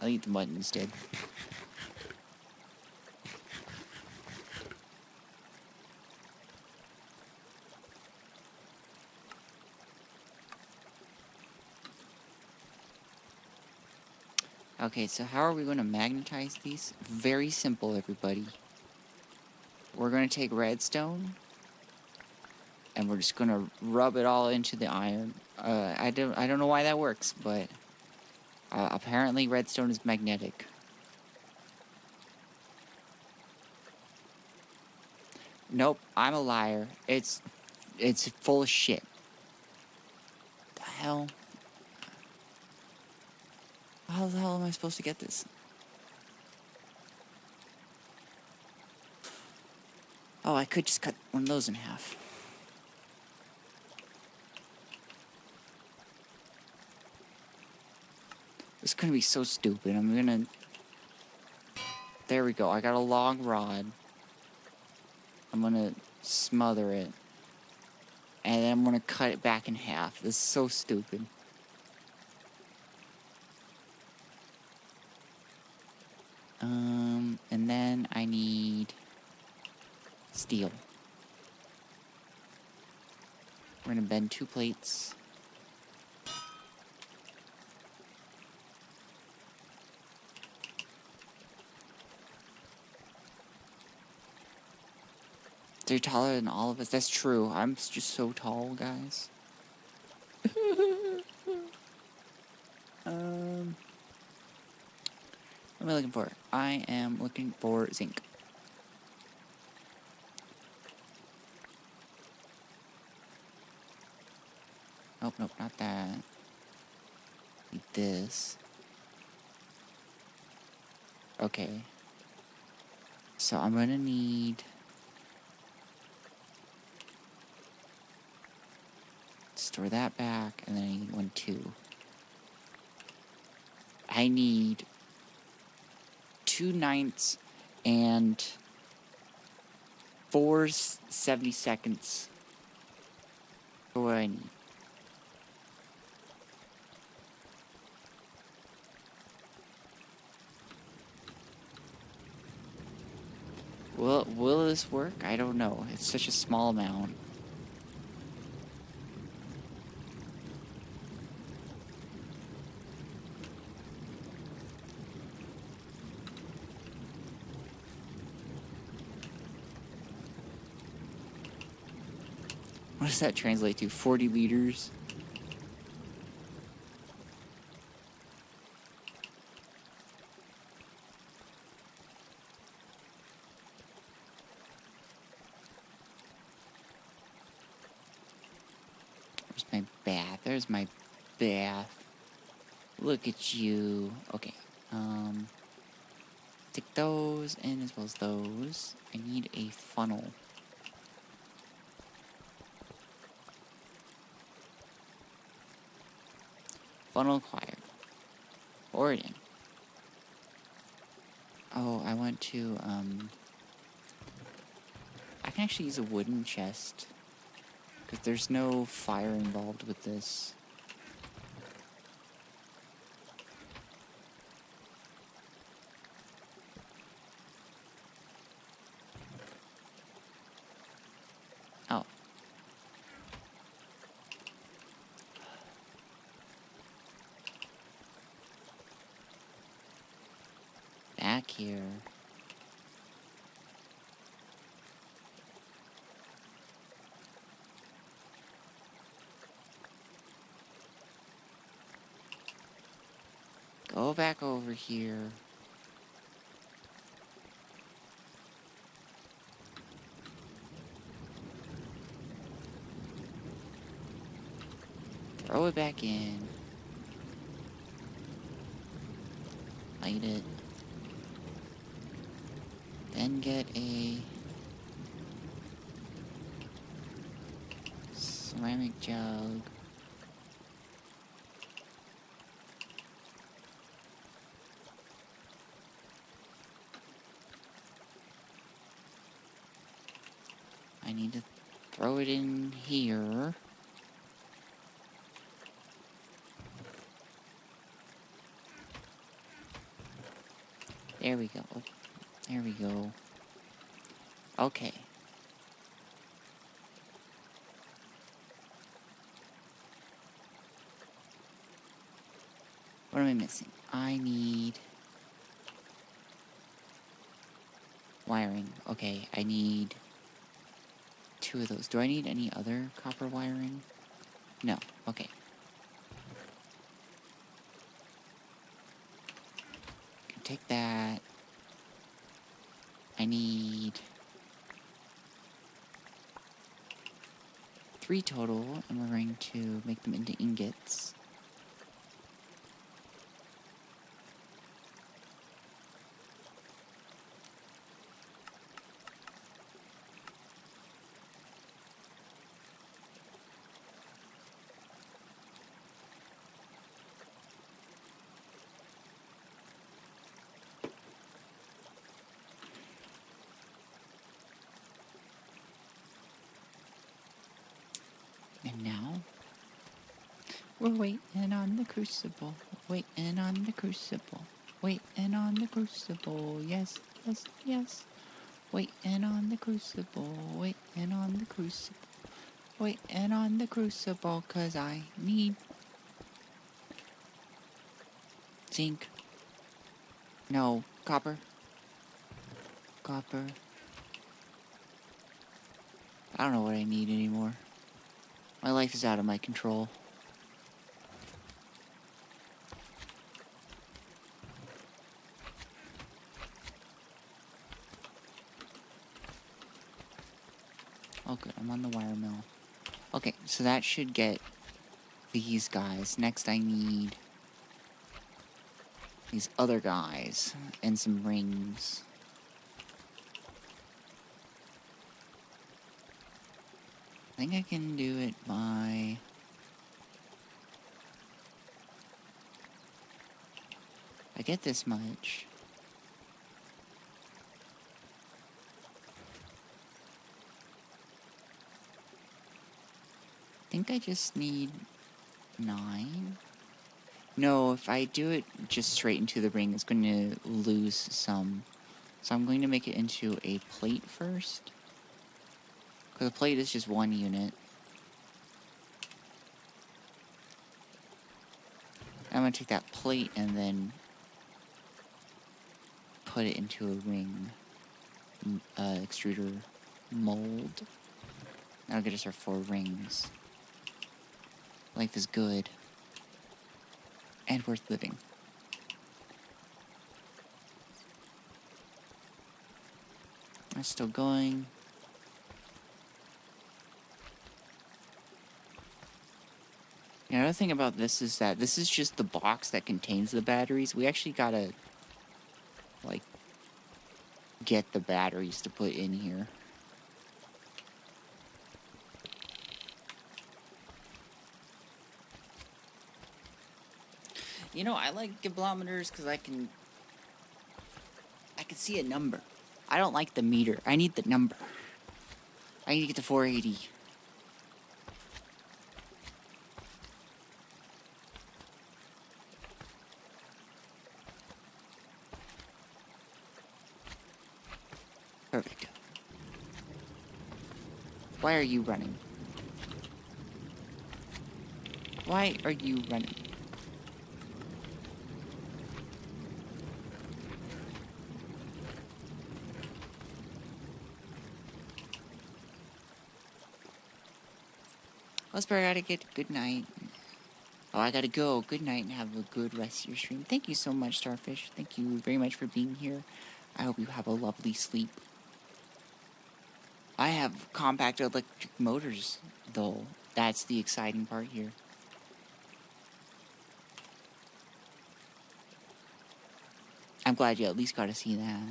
I'll eat the mud instead. Okay, so how are we going to magnetize these? Very simple, everybody. We're going to take redstone, and we're just going to rub it all into the iron. I don't know why that works, but apparently redstone is magnetic. Nope, I'm a liar. It's full of shit. The hell? How the hell am I supposed to get this? Oh, I could just cut one of those in half. This is gonna be so stupid. There we go. I got a long rod. I'm gonna smother it. And then I'm gonna cut it back in half. This is so stupid. And then I need steel. We're gonna bend 2 plates. They're taller than all of us. That's true. I'm just so tall, guys. What am I looking for? I am looking for zinc. Nope, nope, not that. Need this. Okay. So I'm gonna need... store that back, and then I need 1, 2. I need 2 9ths and 4 70-seconds. What do I need? Will this work? I don't know. It's such a small amount. What does that translate to? 40 liters? my bath. There's my bath. Look at you. Okay. Take those in as well as those. I need a funnel. Funnel acquired. Pour it in. Oh, I want to, I can actually use a wooden chest. Because there's no fire involved with this. Oh. Back here. Go back over here. Throw it back in. Light it. Then get a ceramic jug. I need to throw it in here. There we go. There we go. Okay. What am I missing? I need wiring. Okay, I need 2 of those. Do I need any other copper wiring? No. Okay. Take that. I need 3 total, and we're going to make them into ingots. And now, we're waiting on the crucible, waiting on the crucible, waiting on the crucible, yes, yes, yes. Waiting on the crucible, waiting on the crucible, waiting on the crucible, 'cause I need zinc. No, copper. Copper. I don't know what I need anymore. My life is out of my control. Oh good, I'm on the wire mill. Okay, so that should get these guys. Next I need these other guys and some rings. I think I can do it by... I get this much. I think I just need 9. No, if I do it just straight into the ring, it's going to lose some. So I'm going to make it into a plate first. Because a plate is just 1 unit. I'm going to take that plate and then put it into a ring extruder mold. That'll get us our 4 rings. Life is good. And worth living. That's still going. Another thing about this is that this is just the box that contains the batteries. We actually gotta, like, get the batteries to put in here. You know, I like giblometers because I can see a number. I don't like the meter. I need the number. I need to get to 480. Perfect. Why are you running? Why are you running? Well, Sparrow, I gotta get good night. Oh, I gotta go. Good night and have a good rest of your stream. Thank you so much, Starfish. Thank you very much for being here. I hope you have a lovely sleep. I have compact electric motors, though. That's the exciting part here. I'm glad you at least got to see that.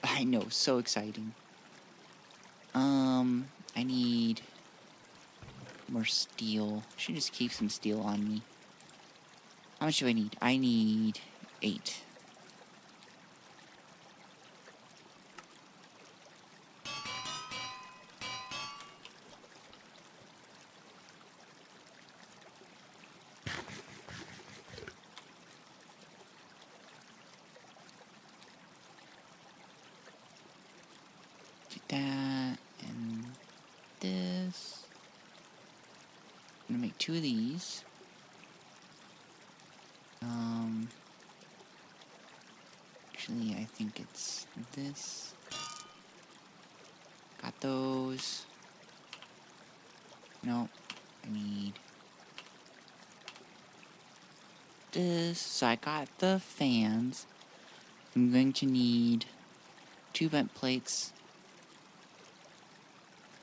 I know, so exciting. I need more steel. Should just keep some steel on me. How much do I need? I need 8. Get that and this. I'm gonna make 2 of these. Actually, I think it's this. Got those. No, I need this. So I got the fans. I'm going to need 2 vent plates.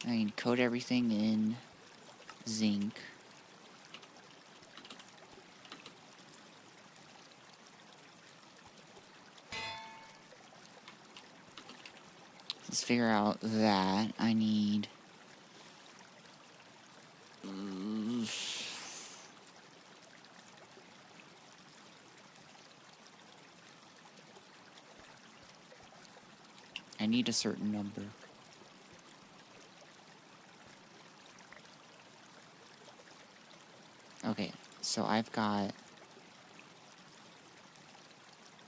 I need to coat everything in zinc. Let's figure out that I need... I need a certain number. Okay, so I've got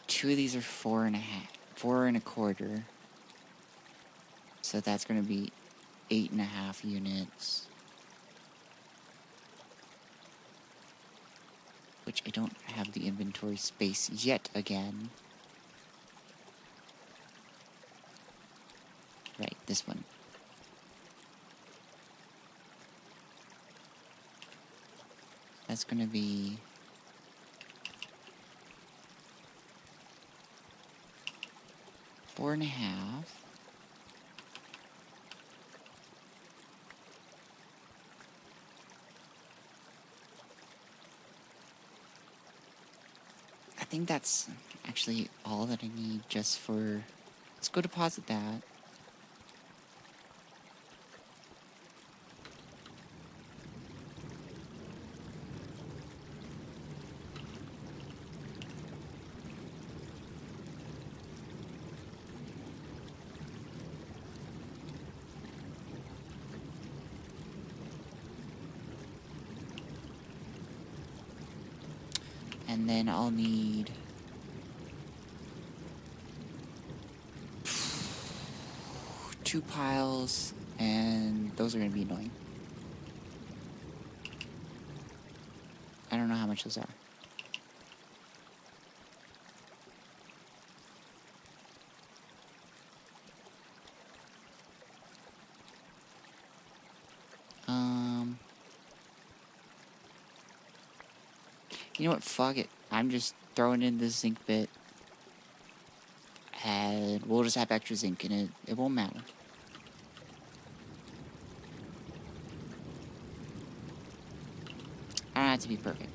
2 of these are 4.5, 4.25. So that's going to be 8.5 units. Which I don't have the inventory space yet again. Right, this one. That's going to be 4.5. I think that's actually all that I need just for... Let's go deposit that. And then I'll need 2 piles, and those are going to be annoying. I don't know how much those are. You know what? Fuck it. I'm just throwing in this zinc bit. And we'll just have extra zinc in it. It won't matter. I don't have to be perfect.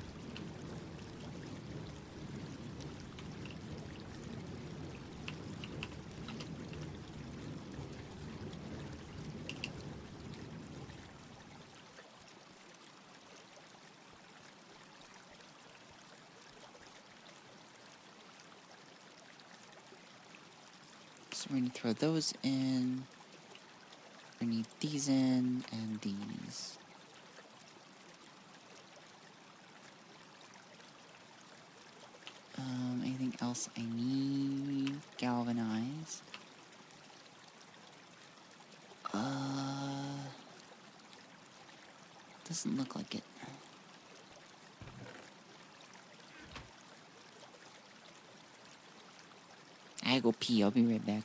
So we're going to throw those in. We need these in and these. Anything else I need? Galvanize. Doesn't look like it. I go pee. I'll be right back.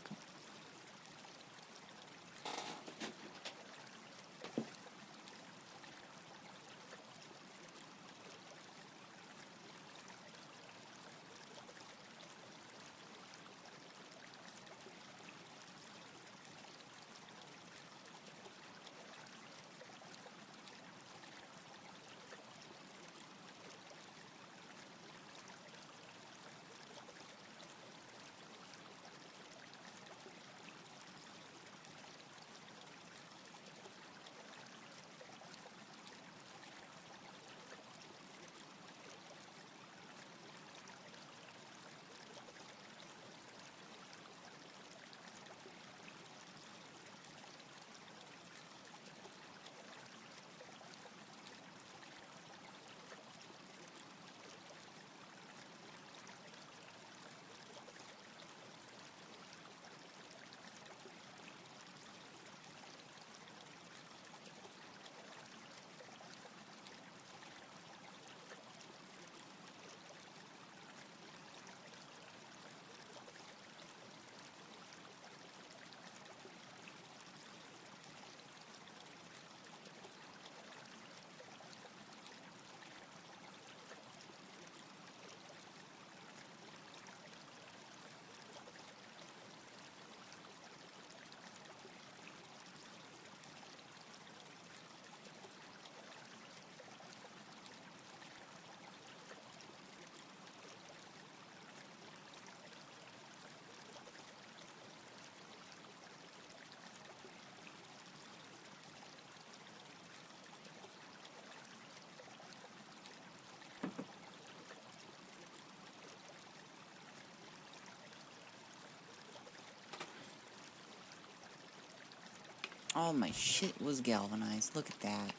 All my shit was galvanized. Look at that.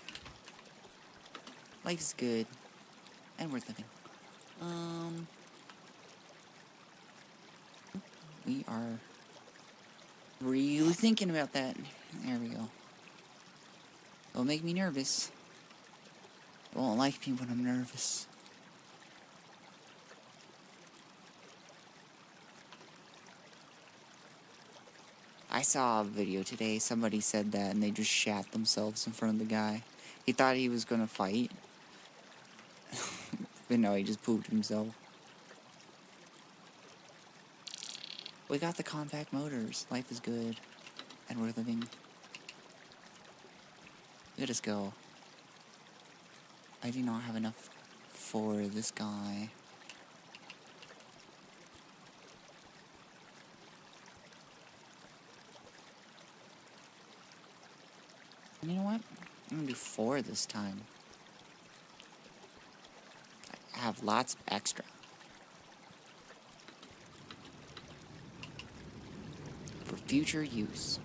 Life's good. And worth living. We are really thinking about that. There we go. It'll make me nervous. It won't like me when I'm nervous. I saw a video today, somebody said that, and they just shat themselves in front of the guy. He thought he was gonna fight. But no, he just pooped himself. We got the compact motors. Life is good. And we're living. Let us go. I do not have enough for this guy. You know what? I'm gonna do 4 this time. I have lots of extra. For future use.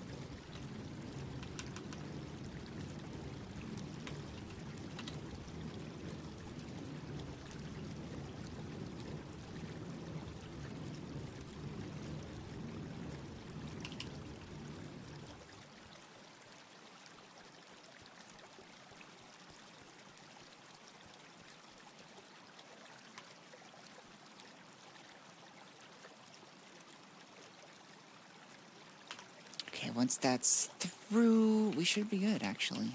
Okay, once that's through, we should be good, actually.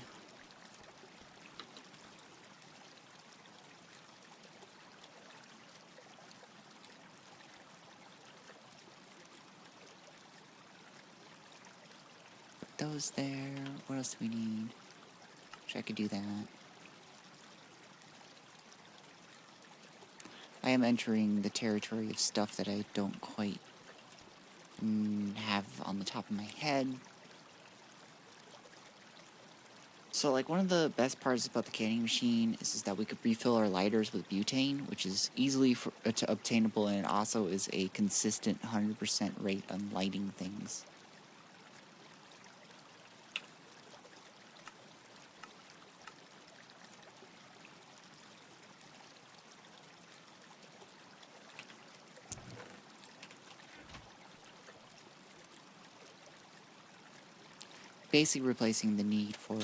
Put those there. What else do we need? Wish I could do that. I am entering the territory of stuff that I don't quite have on the top of my head. So, like, one of the best parts about the canning machine is that we could refill our lighters with butane, which is easily obtainable, and it also is a consistent 100% rate on lighting things. Basically replacing the need for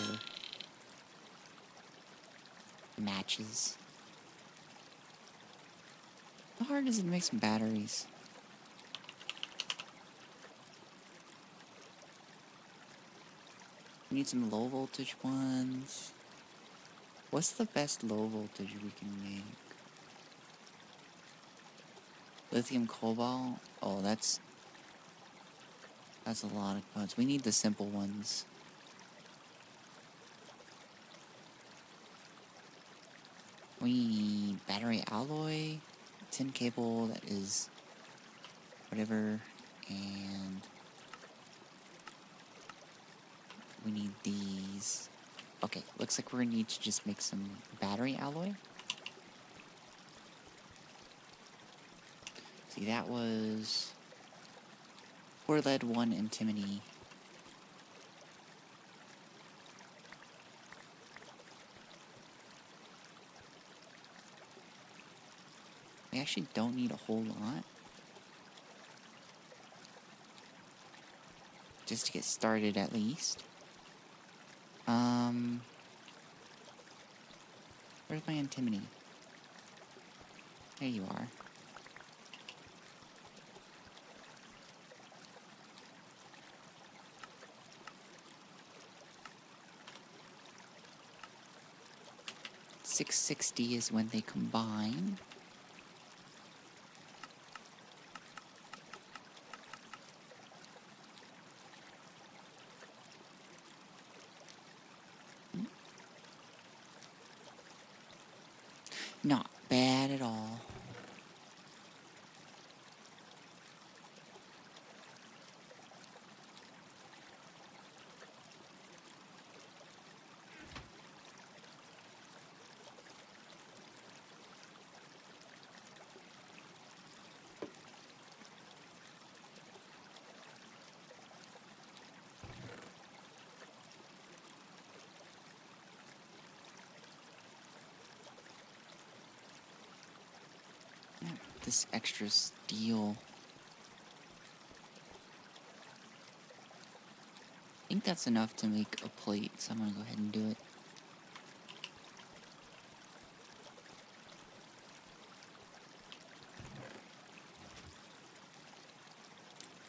matches. How hard is it to make some batteries? We need some low voltage ones. What's the best low voltage we can make? Lithium cobalt? Oh, that's a lot of pods. We need the simple ones. We need battery alloy, tin cable that is whatever, and we need these. Okay, looks like we're gonna need to just make some battery alloy. See, that was 4 lead, 1 antimony. We actually don't need a whole lot. Just to get started, at least. Where's my antimony? There you are. $660 is when they combine. Not bad at all. This extra steel. I think that's enough to make a plate, so I'm gonna go ahead and do it.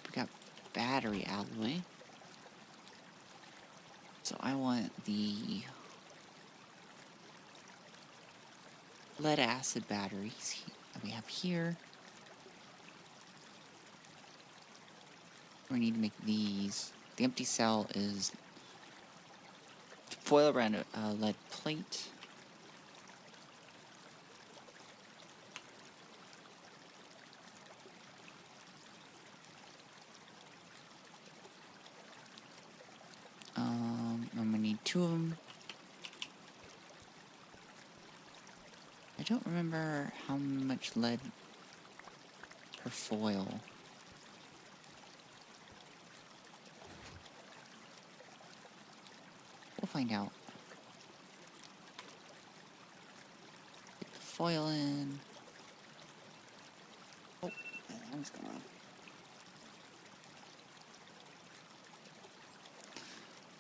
We got battery alloy. So I want the lead acid batteries that we have here. We need to make these. The empty cell is foil around a lead plate. I'm gonna need 2 of them. I don't remember how much lead per foil. We'll find out. Get the foil in. Oh, that was going on.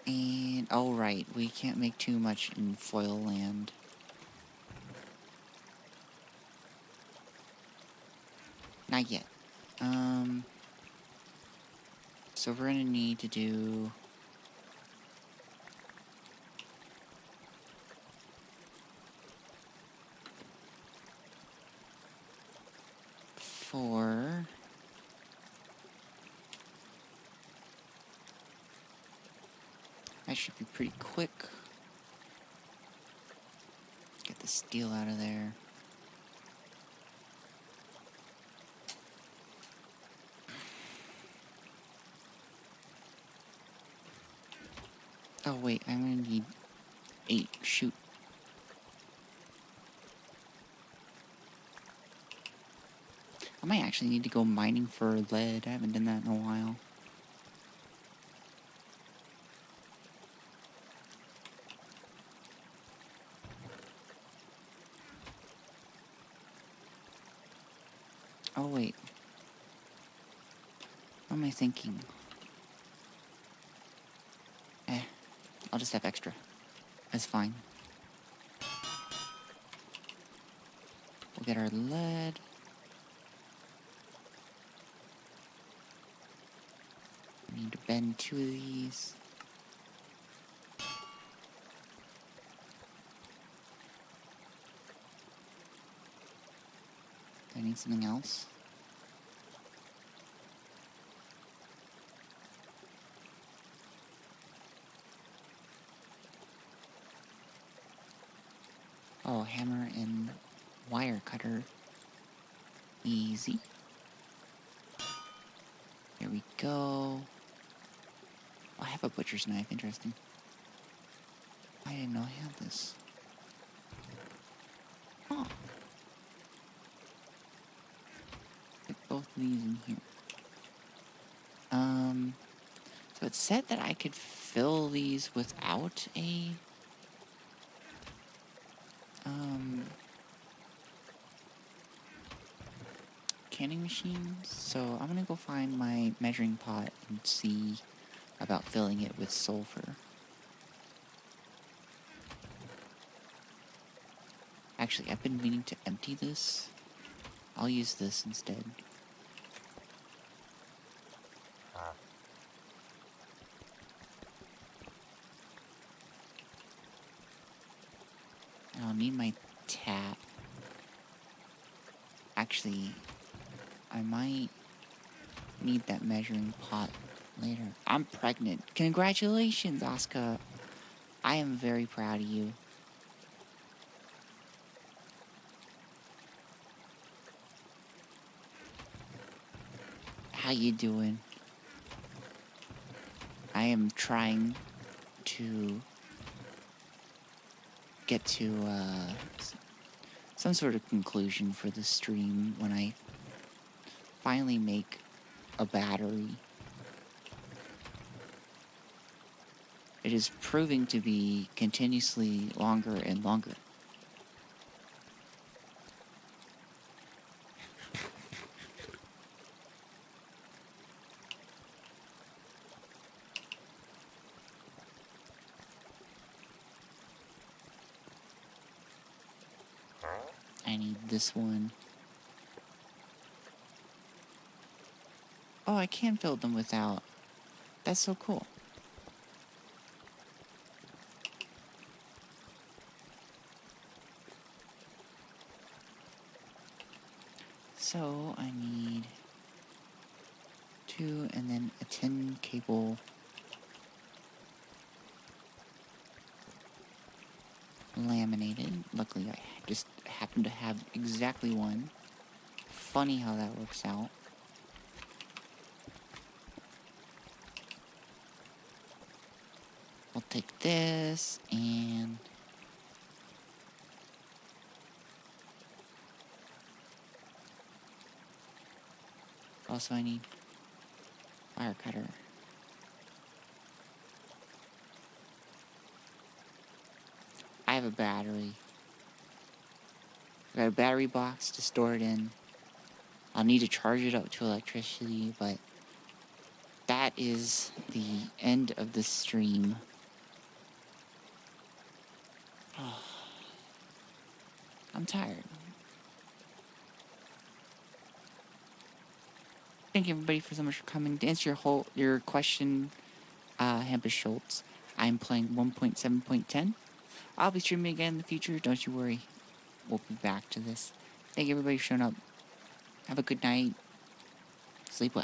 And, oh right, we can't make too much in foil land. Not yet. So we're gonna need to do four. That should be pretty quick. Get the steel out of there. Oh wait, I'm gonna need 8. Shoot. I might actually need to go mining for lead. I haven't done that in a while. Oh wait. What am I thinking? I'll just have extra. That's fine. We'll get our lead. We need to bend 2 of these. Do I need something else? Oh, hammer and wire cutter. Easy. There we go. Oh, I have a butcher's knife. Interesting. I didn't know I had this. Oh. Get both of these in here. So it said that I could fill these without a canning machine, so I'm gonna go find my measuring pot and see about filling it with sulfur. Actually, I've been meaning to empty this. I'll use this instead. And I'll need my tap. Actually, I might need that measuring pot later. I'm pregnant. Congratulations, Asuka. I am very proud of you. How you doing? I am trying to get to some sort of conclusion for the stream when I finally make a battery. It is proving to be continuously longer and longer. I need this one. Oh, I can build them without. That's so cool. So I need 2 and then a tin cable. Laminated. Luckily, I just happen to have exactly one. Funny how that works out. I'll take this and also I need wire cutter. I have a battery. I got a battery box to store it in. I'll need to charge it up to electricity, but that is the end of the stream. Oh, I'm tired. Thank you everybody for so much for coming. To answer your question, Hampus Schultz, I'm playing 1.7.10. I'll be streaming again in the future, don't you worry. We'll be back to this. Thank you everybody for showing up. Have a good night. Sleep well.